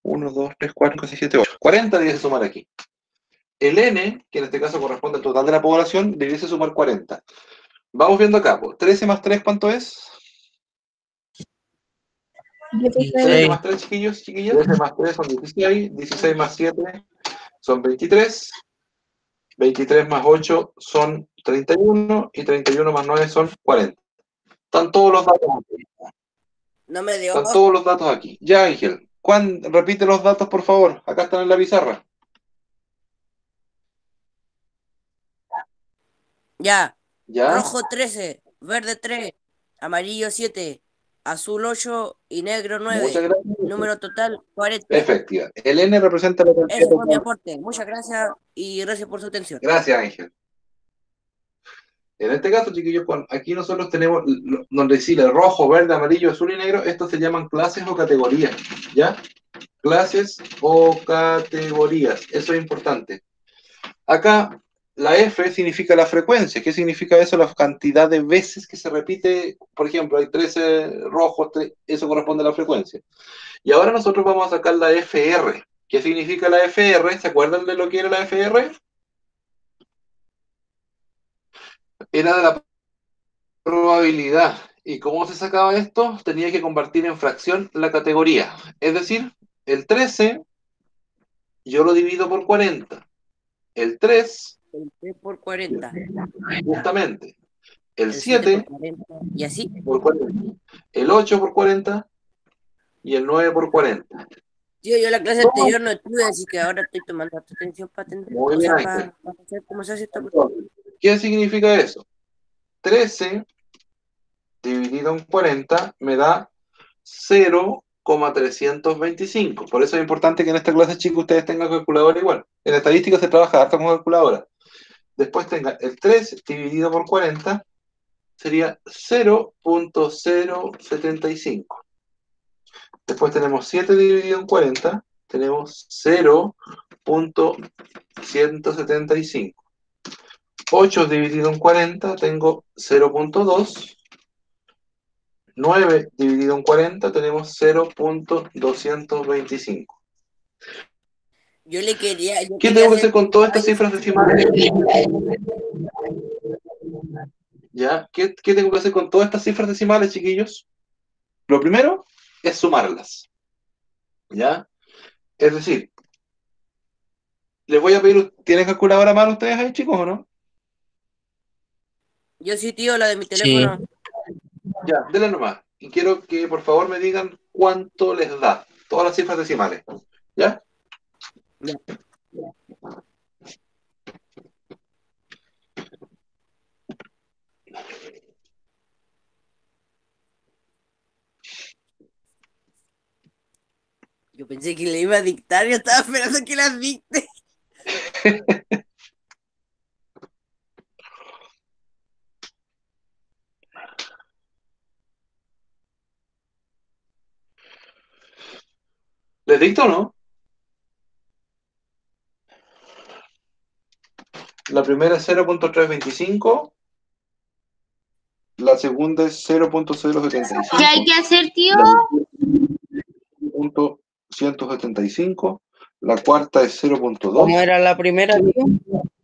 1, 2, 3, 4, 5, 6, 7, 8. 40 debiese sumar aquí. El N, que en este caso corresponde al total de la población, debiese sumar 40. Vamos viendo acá. 13 más 3, ¿cuánto es? 13 más 3, chiquillos, chiquillas. 13 más 3 son 16. 16 más 7 son 23. 23 más 8 son 31. Y 31 más 9 son 40. Están todos los datos aquí. No me dio. Están todos los datos aquí. Ya, Ángel. Repite los datos, por favor. Acá están en la pizarra. Ya. Ya. Rojo 13, verde 3, amarillo 7, azul 8 y negro 9. Muchas gracias. Número total 40. Efectiva. El N representa la cantidad Ese fue mi total. aporte. Muchas gracias y gracias por su atención. Gracias, Ángel. En este caso, chiquillos, aquí nosotros tenemos donde decide rojo, verde, amarillo, azul y negro. Estos se llaman clases o categorías, ¿ya? Clases o categorías. Eso es importante. Acá, la F significa la frecuencia. ¿Qué significa eso? La cantidad de veces que se repite. Por ejemplo, hay 13 rojos, eso corresponde a la frecuencia. Y ahora nosotros vamos a sacar la FR. ¿Qué significa la FR? ¿Se acuerdan de lo que era la FR? Era de la probabilidad. ¿Y cómo se sacaba esto? Tenía que convertir en fracción la categoría. Es decir, el 13 yo lo divido por 40. El 3, El 3 por 40. justamente. El El 7 7 por 40. Y así. por 40. El 8 por 40 y el 9 por 40. Tío, yo la clase anterior no estuve, así que ahora estoy tomando atención para atender. Muy O sea, bien. para hacer cómo se hace esta cuestión. ¿Qué significa eso? 13 dividido en 40 me da 0,325. Por eso es importante que en esta clase, chicos, ustedes tengan calculadora igual. En estadística se trabaja harto con calculadora. Después tenga el 3 dividido por 40 sería 0,075. Después tenemos 7 dividido en 40, tenemos 0,175. 8 dividido en 40, tengo 0,2. 9 dividido en 40, tenemos 0,225. Yo le quería. ¿Qué tengo que hacer con todas estas cifras decimales? ¿Ya? ¿Qué tengo que hacer con todas estas cifras decimales, chiquillos? Lo primero es sumarlas. ¿Ya? Es decir, les voy a pedir, ¿tienen calculadora a mano ustedes ahí, chicos, o no? Yo sí, tío, la de mi Sí. teléfono. Ya, denle nomás. Y quiero que por favor me digan cuánto les da. Todas las cifras decimales. ¿Ya? Ya. Yo pensé que le iba a dictar, yo estaba esperando que las dicte. ¿Les dicto o no? La primera es 0,325. La segunda es 0,075. ¿Qué hay que hacer, tío? La 0,175. La cuarta es 0,2. ¿Cómo era la primera, tío?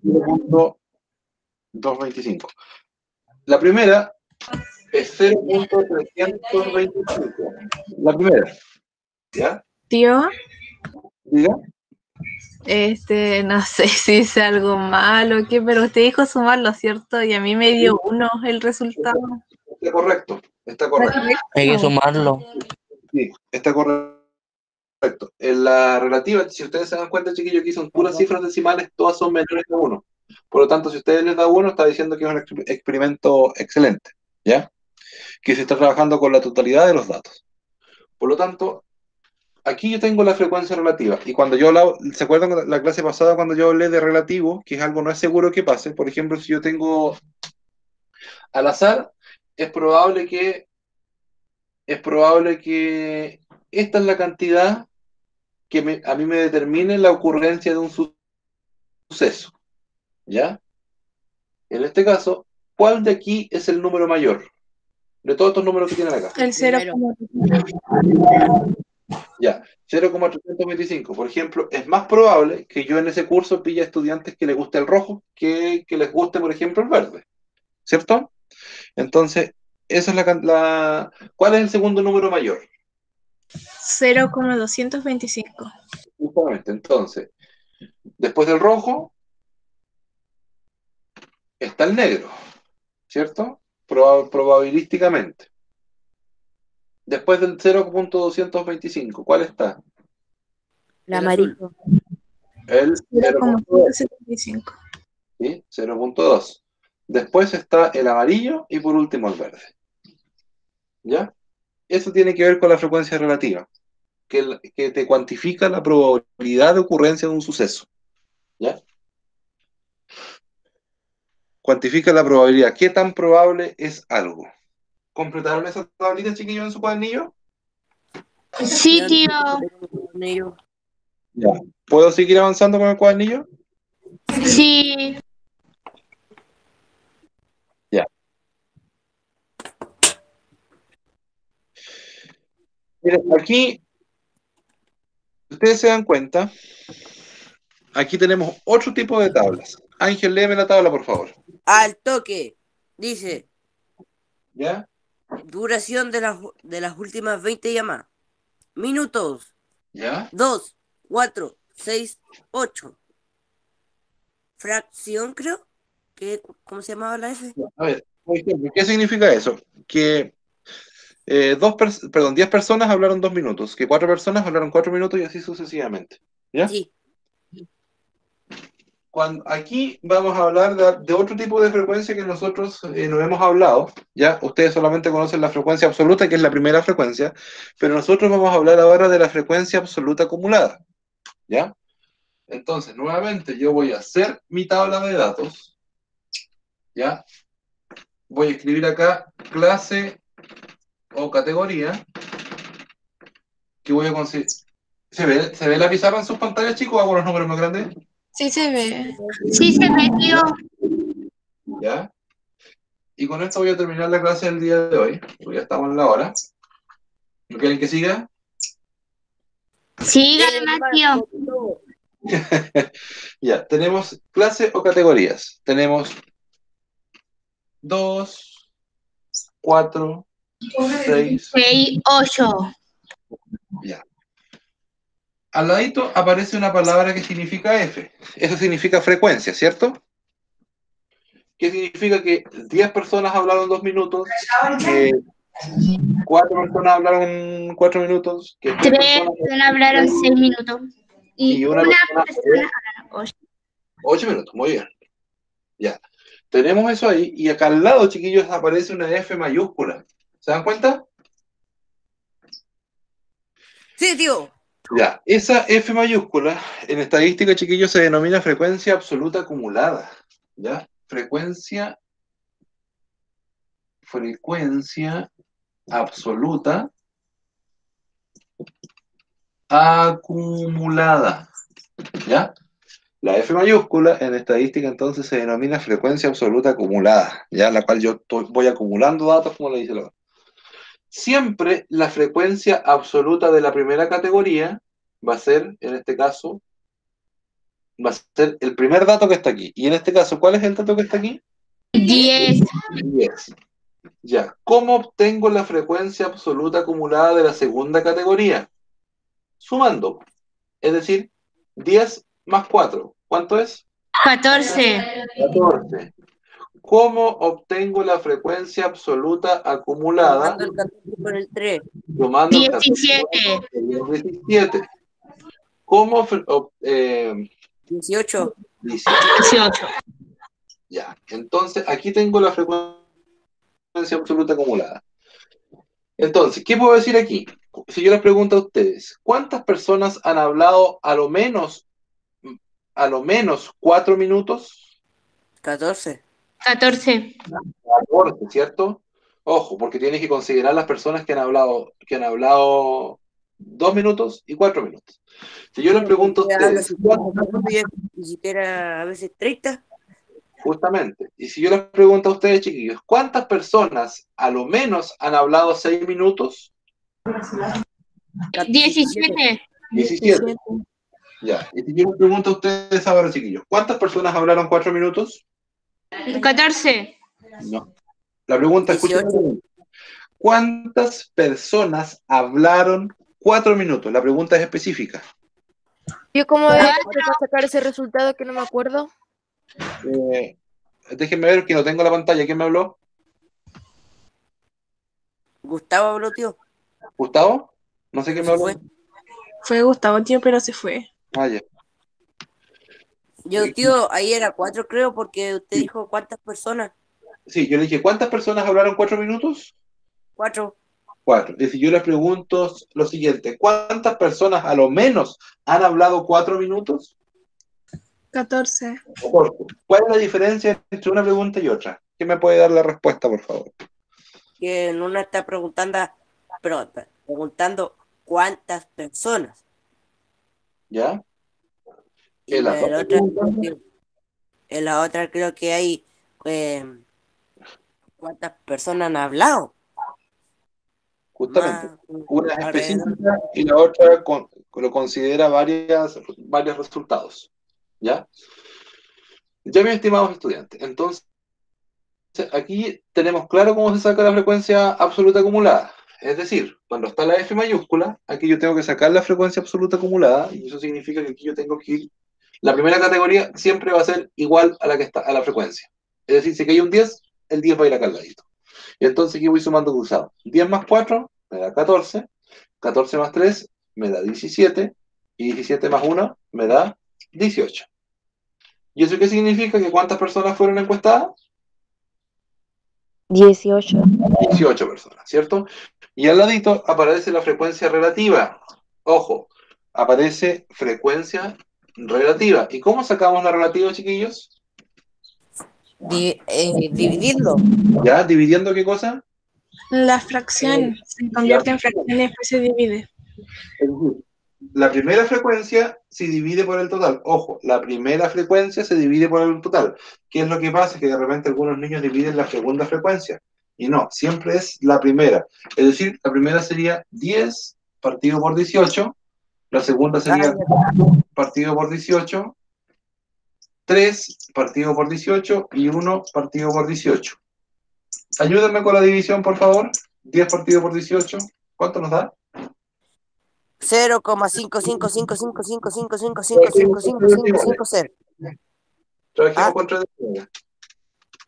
0,225. La primera es 0,325. La primera. ¿Ya? Tío, ¿Diga? no sé si hice algo malo o qué, pero usted dijo sumarlo, ¿cierto? Y a mí me dio 1 el resultado. Está correcto. Está correcto. Hay que sumarlo. Sí, está correcto. En la relativa, si ustedes se dan cuenta, chiquillos, aquí son puras cifras decimales, todas son menores a 1. Por lo tanto, si ustedes les da 1, está diciendo que es un experimento excelente, ¿ya? Que se está trabajando con la totalidad de los datos. Por lo tanto, aquí yo tengo la frecuencia relativa. Y cuando yo hablaba, ¿se acuerdan la clase pasada cuando yo hablé de relativo, que es algo no es seguro que pase? Por ejemplo, si yo tengo al azar, es probable que esta es la cantidad que a mí me determine la ocurrencia de un suceso, ¿ya? En este caso, ¿cuál de aquí es el número mayor? De todos estos números que tienen acá. El 0, Ya, 0,325. Por ejemplo, es más probable que yo en ese curso pille a estudiantes que les guste el rojo que les guste, por ejemplo, el verde. ¿Cierto? Entonces, esa es ¿cuál es el segundo número mayor? 0,225. Justamente, entonces, después del rojo está el negro, ¿cierto? Probabilísticamente. Después del 0,225, ¿cuál está? El amarillo. El 0,275. ¿sí? 0,2. Después está el amarillo y por último el verde. ¿Ya? Eso tiene que ver con la frecuencia relativa, que te cuantifica la probabilidad de ocurrencia de un suceso. ¿Ya? Cuantifica la probabilidad. ¿Qué tan probable es algo? ¿Completaron esa tablita, chiquillos, en su cuadernillo? Sí, tío. cuadernillo. Ya. ¿Puedo seguir avanzando con el cuadernillo? Sí. Ya. Miren, aquí, ustedes se dan cuenta, aquí tenemos otro tipo de tablas. Ángel, léeme la tabla, por favor. Al toque. Dice, ¿Ya? duración de las últimas 20 llamadas. Minutos. ¿Ya? 2, 4, 6, 8. Fracción, creo. ¿Cómo se llamaba la F? A ver, por ejemplo, ¿qué significa eso? Que 10 personas hablaron 2 minutos, que 4 personas hablaron 4 minutos y así sucesivamente. ¿Ya? Sí. Aquí vamos a hablar de otro tipo de frecuencia que nosotros no hemos hablado, ¿ya? Ustedes solamente conocen la frecuencia absoluta, que es la primera frecuencia, pero nosotros vamos a hablar ahora de la frecuencia absoluta acumulada, ¿ya? Entonces, nuevamente, yo voy a hacer mi tabla de datos, ¿ya? Voy a escribir acá clase o categoría, que voy a conseguir. ¿Se ve la pizarra en sus pantallas, chicos? ¿Hago los números más grandes? Sí se ve. Sí se ve, tío. ¿Ya? Y con esto voy a terminar la clase del día de hoy, porque ya estamos en la hora. ¿No quieren que siga? Siga además, tío. Ya, tenemos clase o categorías. Tenemos 2, 4, 6. 6, 8. Ya. Al ladito aparece una palabra que significa F. Eso significa frecuencia, ¿cierto? ¿Qué significa? Que 10 personas hablaron 2 minutos, que 4 personas hablaron 4 minutos, que 3 3 personas hablaron 6 minutos. Y una una persona persona hablaron 8. 8 minutos, muy bien. Ya. Tenemos eso ahí, y acá al lado, chiquillos, aparece una F mayúscula. ¿Se dan cuenta? Sí, tío. Ya, esa F mayúscula en estadística, chiquillos, se denomina frecuencia absoluta acumulada. ¿Ya? Frecuencia absoluta acumulada. ¿Ya? La F mayúscula en estadística entonces se denomina frecuencia absoluta acumulada, ¿ya? La cual yo voy acumulando datos, como le dice la. Siempre la frecuencia absoluta de la primera categoría va a ser, en este caso, va a ser el primer dato que está aquí. Y en este caso, ¿cuál es el dato que está aquí? 10. 10. Ya. ¿Cómo obtengo la frecuencia absoluta acumulada de la segunda categoría? Sumando. Es decir, 10 más 4. ¿Cuánto es? 14. 14. ¿Cómo obtengo la frecuencia absoluta acumulada? Sumando el 14 con el 3. Sumando el 14 17. con el 17. ¿Cómo 18. 18. Ya, entonces aquí tengo la frecuencia absoluta acumulada. Entonces, ¿qué puedo decir aquí? Si yo les pregunto a ustedes, ¿cuántas personas han hablado a lo menos 4 minutos? 14. 14. 14, ¿cierto? Ojo, porque tienes que considerar las personas que han hablado 2 minutos y 4 minutos. Si yo les pregunto a ustedes, Ni siquiera a veces 30. justamente, y si yo les pregunto a ustedes, chiquillos, ¿cuántas personas a lo menos han hablado 6 minutos? 17. 17. Ya, y si yo les pregunto a ustedes ahora, chiquillos, ¿cuántas personas hablaron 4 minutos? 14. No. La pregunta, escuchen la pregunta. ¿Cuántas personas hablaron 4 minutos? La pregunta es específica. ¿Yo cómo había hecho para sacar ese resultado que no me acuerdo? Déjenme ver que no tengo la pantalla. ¿Quién me habló? Gustavo habló, tío. ¿Gustavo? No sé quién me habló. Fue Gustavo, tío, pero se fue. Ah, ya. Yo, tío, ahí era 4, creo, porque usted dijo cuántas personas. Sí, yo le dije, ¿cuántas personas hablaron 4 minutos? 4. 4. Y si yo les pregunto lo siguiente, ¿cuántas personas a lo menos han hablado 4 minutos? 14. ¿Cuál es la diferencia entre una pregunta y otra? ¿Quién me puede dar la respuesta, por favor? Que en una está preguntando cuántas personas. ¿ya? Y En las dos preguntas, en la otra creo que hay cuántas personas han hablado. justamente, Más una es alrededor. específica y la otra lo considera varios resultados, ¿ya? Ya, mis estimados estudiantes, entonces aquí tenemos claro cómo se saca la frecuencia absoluta acumulada. Es decir, cuando está la F mayúscula, aquí yo tengo que sacar la frecuencia absoluta acumulada, y eso significa que aquí yo tengo que ir. La primera categoría siempre va a ser igual a la que está a la frecuencia. Es decir, si aquí hay un 10, el 10 va a ir acá al ladito. Y entonces aquí voy sumando cruzado. 10 más 4 me da 14, 14 más 3 me da 17, y 17 más 1 me da 18. ¿Y eso qué significa? ¿Que cuántas personas fueron encuestadas? 18. 18 personas, ¿cierto? Y al ladito aparece la frecuencia relativa. Ojo, aparece frecuencia relativa. ¿Y cómo sacamos la relativa, chiquillos? Dividirlo. ¿Ya? ¿Dividiendo qué cosa? La fracción se convierte en fracción y después se divide. Es decir, la primera frecuencia se divide por el total. Ojo, la primera frecuencia se divide por el total. ¿Qué es lo que pasa? Que de repente algunos niños dividen la segunda frecuencia. Y no, siempre es la primera. Es decir, la primera sería 10 partido por 18. La segunda sería 4 partido por 18. 3 partido por 18 y 1 partido por 18. Ayúdenme con la división, por favor. 10 partido por 18. ¿Cuánto nos da? 0,5555555555550. Trabajemos con 3 de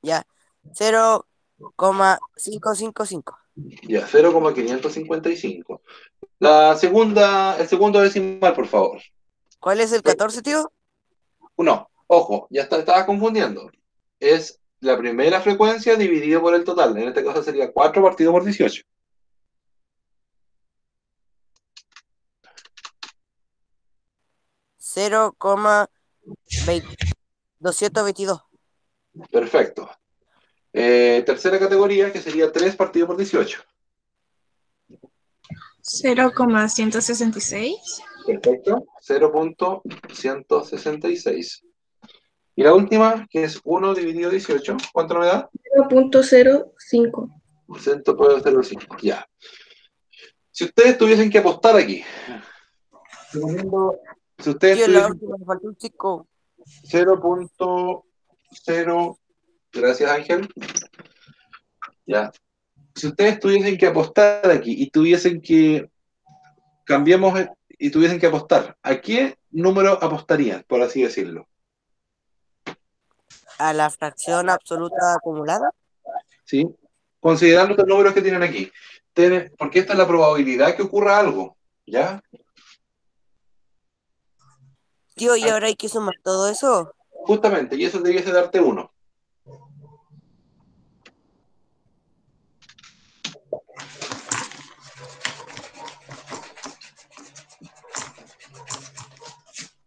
Ya. 0,555. Ya, 0,555. El segundo decimal, por favor. ¿Cuál es el 14, tío? No, ojo, ya estaba confundiendo. Es la primera frecuencia dividido por el total. En este caso sería 4 partido por 18. $222. Perfecto. Tercera categoría, que sería 3 partido por 18. 0,166. Perfecto. 0.166. Y la última, que es 1 dividido 18. ¿Cuánto me da? 0,05. 100.05. Ya. Si ustedes tuviesen que apostar aquí, si ustedes Tío, la tuviesen última, me faltó un 5. 0.0, gracias Ángel. Ya. Si ustedes tuviesen que apostar aquí y tuviesen que tuviesen que apostar, ¿a qué número apostarían, por así decirlo? A la fracción absoluta acumulada. ¿Sí? Considerando los números que tienen aquí. Porque esta es la probabilidad que ocurra algo, ¿ya? Tío, ¿y ahora hay que sumar todo eso? Justamente, y eso debiese darte 1.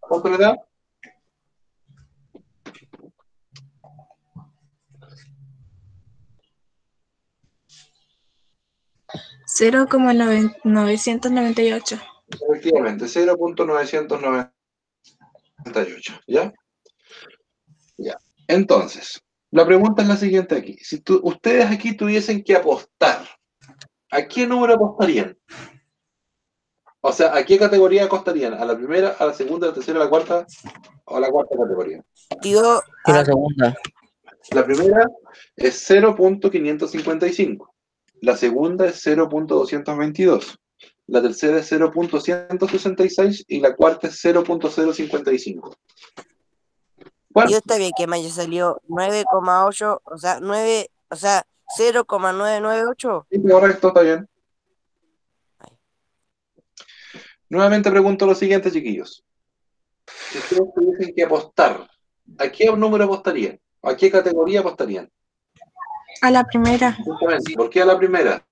¿Cuánto le da? 0,998. Efectivamente, 0.998. ¿Ya? Ya. Entonces, la pregunta es la siguiente aquí. Si ustedes aquí tuviesen que apostar, ¿a qué número apostarían? O sea, ¿a qué categoría apostarían? ¿A la primera, a la segunda, a la tercera, a la cuarta o a la cuarta categoría? Tío, Y la segunda. La primera es 0.555. La segunda es 0.222. La tercera es 0.166 y la cuarta es 0.055. tío, está bien que me haya salido 9,8, o sea, 0,998. Sí, correcto, está bien. Nuevamente pregunto lo siguiente, chiquillos. Si ustedes tuviesen que apostar, ¿a qué número apostarían? ¿A qué categoría apostarían? A la primera, Justamente. ¿Por qué a la primera?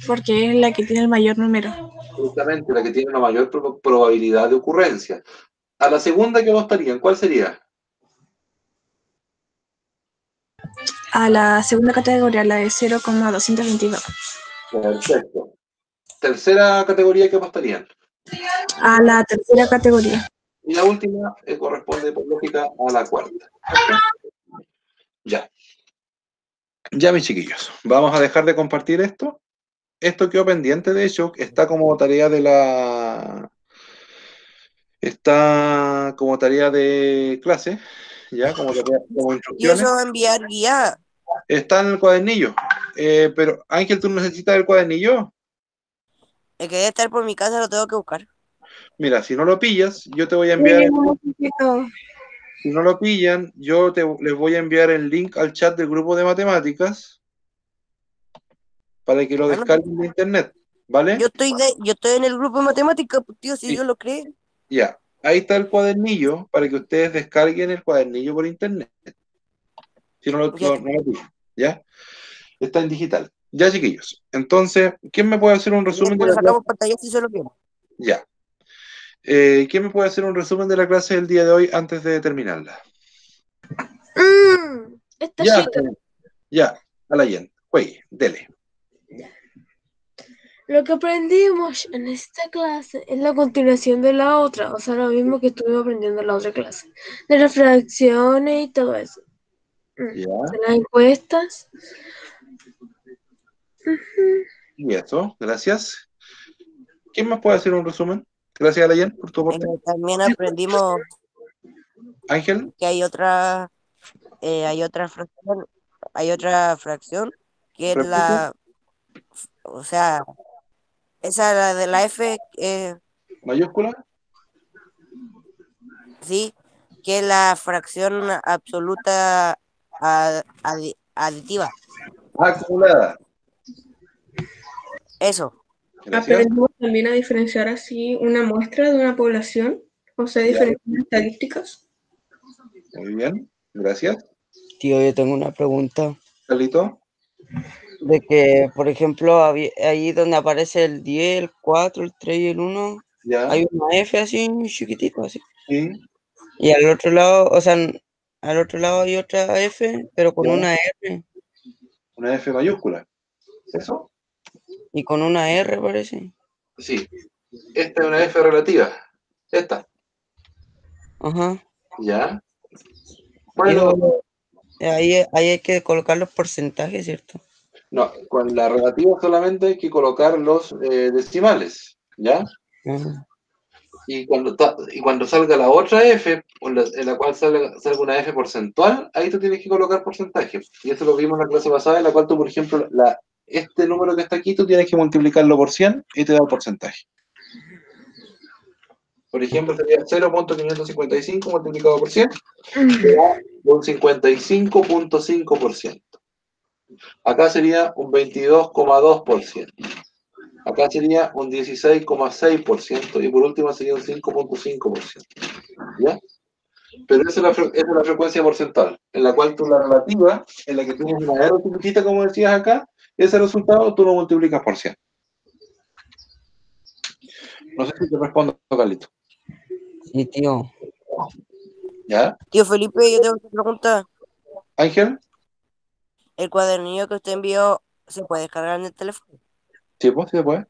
porque es la que tiene el mayor número. Justamente la que tiene una mayor probabilidad de ocurrencia. ¿A la segunda que apostarían? ¿Cuál sería? A la segunda categoría, la de 0,222. Perfecto. Tercera categoría que apostarían. A la tercera categoría. Y la última corresponde por lógica a la cuarta. Ya. Ya, mis chiquillos, vamos a dejar de compartir esto. Esto quedó pendiente, de hecho, está como tarea de la... Está como tarea de clase, ya, como Y instrucciones. eso va a enviar guía. Está en el cuadernillo. Pero, Ángel, ¿tú necesitas el cuadernillo? El que debe estar por mi casa lo tengo que buscar. Mira, si no lo pillas, yo te voy a Sí, enviar... yo no necesito. Si no lo pillan, les voy a enviar el link al chat del grupo de matemáticas para que lo descarguen de internet, ¿vale? Yo estoy en el grupo de matemáticas, pues, tío, si Sí. yo lo creo. Ya, ahí está el cuadernillo para que ustedes descarguen el cuadernillo por internet. Si no lo pillan, ¿ya? Está en digital. Ya, chiquillos. Entonces, ¿quién me puede hacer un resumen de la clase? Sacamos pantalla si se lo quiero. Ya. ¿Quién me puede hacer un resumen de la clase del día de hoy antes de terminarla? Esta Ya, chica. ya, a la Yen. Juegue, dele. Lo que aprendimos en esta clase es la continuación de la otra, o sea, lo mismo que estuvimos aprendiendo en la otra clase, de las fracciones y todo eso. Ya. De las encuestas. Y eso, gracias. ¿Quién más puede hacer un resumen? Gracias, Alayen, por tu aporte. También aprendimos Ángel. Que hay otra fracción que es la, o sea, esa la de la F, ¿Mayúscula? Sí, que es la fracción absoluta aditiva. Acumulada. Eso. Aprendimos también a diferenciar así una muestra de una población, o sea, diferentes estadísticas. Muy bien, gracias. Tío, yo tengo una pregunta. Carlito. De que, por ejemplo, ahí donde aparece el 10, el 4, el 3 y el 1, ya. Hay una F así, chiquitito, así. Sí. Y al otro lado, o sea, al otro lado hay otra F, pero con ya. una R. Una F mayúscula. ¿Eso? Y con una R, parece. Sí. Esta es una F relativa. Esta. Ajá. Ya. Bueno. Ahí hay que colocar los porcentajes, ¿cierto? No, con la relativa solamente hay que colocar los decimales, ¿ya? Y cuando salga la otra F, en la cual salga una F porcentual, ahí tú tienes que colocar porcentaje. Y eso lo vimos en la clase pasada, en la cual tú, por ejemplo, este número que está aquí, tú tienes que multiplicarlo por 100 y te da el porcentaje. Por ejemplo, sería 0.555 multiplicado por 100, te da un 55.5%. Acá sería un 22,2%. Acá sería un 16,6% y por último sería un 5,5%. ¿Ya? Pero esa es la frecuencia porcentual, en la cual tú la relativa, en la que tienes una R chiquitita, como decías acá, ese resultado tú lo multiplicas por 100. No sé si te respondo, Carlito. Sí, tío. ¿Ya? Tío Felipe, yo tengo una pregunta. Ángel. ¿El cuadernillo que usted envió se puede descargar en el teléfono? Sí, pues, sí se puede.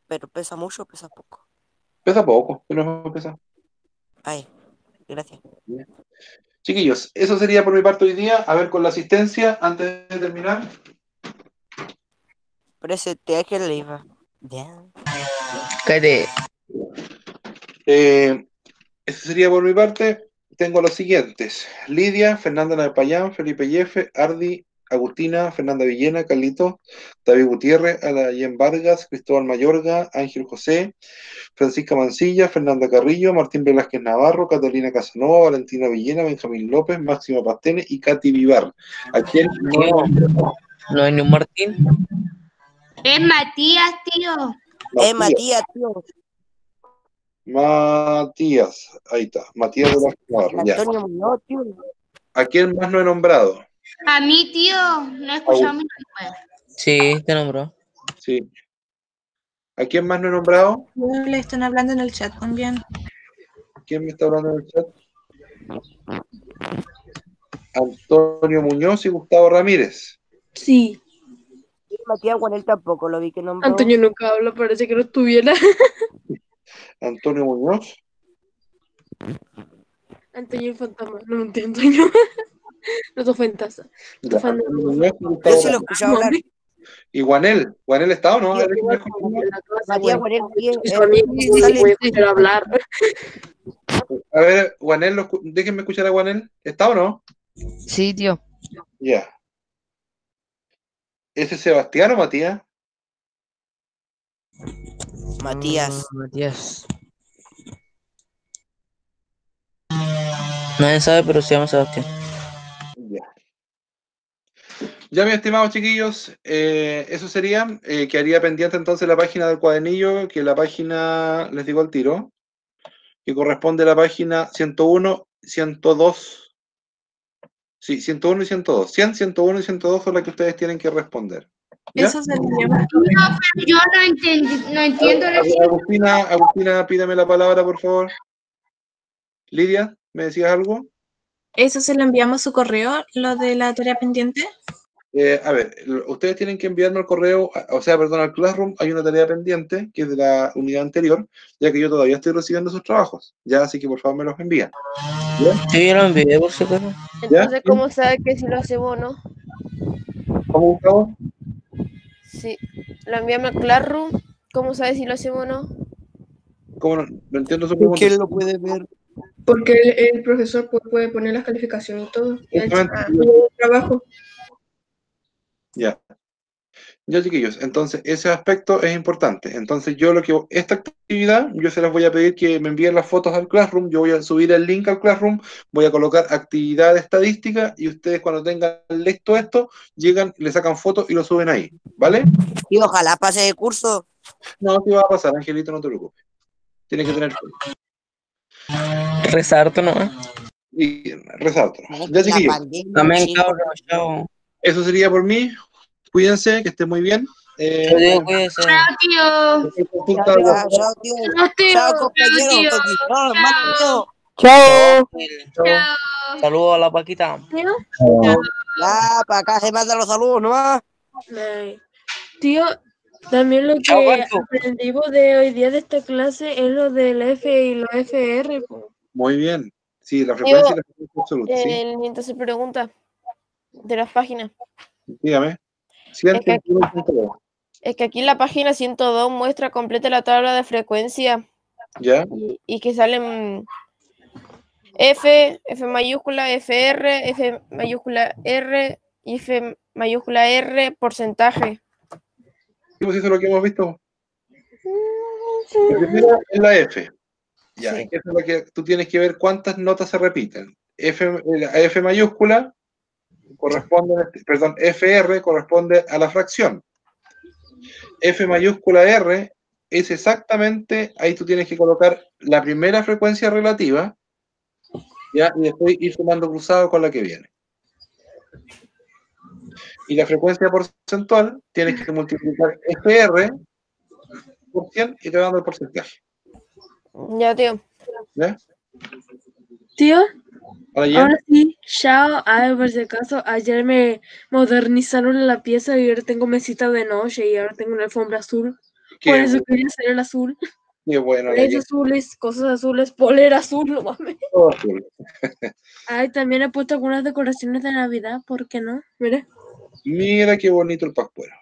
¿Pero pesa mucho o pesa poco? Pesa poco, pero no pesa. Ay, gracias. Bien. Chiquillos, eso sería por mi parte hoy día. A ver, con la asistencia, antes de terminar. Presenté que le iba. Ya. Cállate. Eso sería por mi parte. Tengo los siguientes: Lidia, Fernanda Napayán, Felipe Yefe, Ardi, Agustina, Fernanda Villena, Carlito, David Gutiérrez, Alayen Vargas, Cristóbal Mayorga, Ángel José, Francisca Mancilla, Fernanda Carrillo, Martín Velázquez Navarro, Catalina Casanova, Valentina Villena, Benjamín López, Máximo Pastene y Katy Vivar. ¿A quién no hay ni un Martín? Es Matías, tío. Matías, tío. Matías, ahí está, Matías Velázquez Navarro, ya. Antonio Muñoz, tío. ¿A quién más no he nombrado? A mí, tío, no he escuchado mi nombre. Sí, te nombró. Sí. ¿A quién más no he nombrado? Le están hablando en el chat también. ¿Quién me está hablando en el chat? Antonio Muñoz y Gustavo Ramírez. Sí. Matías Guanel tampoco lo vi que nombró. Antonio nunca habla, parece que no estuviera. Antonio Muñoz. Antonio el fantasma, no entiendo yo. No te ofendas. Ya, Antonio Muñoz y Yo Gustavo sí lo Grande. escuché hablar. ¿Y Guanel? ¿Guanel está o no? A ver, déjenme Igual escuchar. como en la clase, Matías güey. Guarel, sí, Y su amigo sí, no se sale. puede escuchar hablar. A ver, Guanel, déjenme escuchar a Guanel. ¿Está o no? Sí, tío. Ya. ¿Ese es Sebastián o Matías? Matías. Matías. Nadie sabe, pero se llama Sebastián. Ya. Ya, mis estimados chiquillos, eso sería. Quedaría pendiente entonces la página del cuadernillo, que la página, les digo al tiro, que corresponde a la página 101, 102. Sí, 101 y 102. 100, 101 y 102 son las que ustedes tienen que responder. ¿Ya? Eso se lo llama. No, pero yo no entiendo la Agustina, pídame la palabra, por favor. Lidia, ¿me decías algo? ¿Eso se lo enviamos a su correo, lo de la tarea pendiente? A ver, ustedes tienen que enviarme al correo, perdón, al Classroom. Hay una tarea pendiente que es de la unidad anterior, ya que yo todavía estoy recibiendo sus trabajos. Ya, así que por favor me los envían. ¿Ya? Sí, yo lo envié, por si acaso. Entonces, ¿cómo sabe que si lo hacemos o no? ¿Cómo, Gustavo? Si lo enviamos al Classroom, ¿cómo sabe si lo hacemos o no? ¿Cómo no entiendo su pregunta? ¿Quién lo puede ver? Porque el profesor puede poner las calificaciones y todo. El Justamente. trabajo. Ya. Ya, chiquillos, entonces ese aspecto es importante. Entonces esta actividad, yo se las voy a pedir que me envíen las fotos al Classroom. Yo voy a subir el link al Classroom, voy a colocar actividad estadística y ustedes cuando tengan listo esto, llegan, le sacan fotos y lo suben ahí, ¿vale? Y ojalá pase de curso. No, te va a pasar, Angelito, no te preocupes. Tienes que tener Resalto, ¿no? y resalto. Ya, chiquillos. Amén, cabrón, chao. Eso sería por mí. Cuídense, que estén muy bien. Yo digo, cuídense. Chao, tío. Chao, tío. Chao, compañero. No, hermano mío. Chao. Chao. Saludos a la Paquita. Ya, para acá se mandan los saludos nomás. Tío, también lo que aprendimos de hoy día de esta clase es lo del F y los FR. Po. Muy bien. Sí, la frecuencia y la frecuencia absoluta, sí. Entonces pregunta de las páginas. Dígame. Es que aquí la página 102 muestra completa la tabla de frecuencia. ¿Ya? Y que salen F mayúscula, FR, F mayúscula R y F mayúscula R porcentaje. Pues eso es lo que hemos visto. La primera es la F. Ya, Sí. eso es lo que tú tienes que ver cuántas notas se repiten. La F mayúscula corresponde, perdón, FR corresponde a la fracción. F mayúscula R es exactamente, ahí tú tienes que colocar la primera frecuencia relativa, ¿ya? Y después ir sumando cruzado con la que viene. Y la frecuencia porcentual tienes que multiplicar FR por 100 y te va dando el porcentaje. Ya, tío. ¿Ya? Tío, ¿Ahora ahora sí, chao. Ay, por si acaso, ayer me modernizaron la pieza y ahora tengo mesita de noche y ahora tengo una alfombra azul. Qué Por eso bueno. quería hacer el azul. Qué bueno. Flores azules, cosas azules, polera azul, no mames. Todo azul. Ay, también he puesto algunas decoraciones de Navidad, ¿por qué no? Mira. Mira qué bonito el pascuero.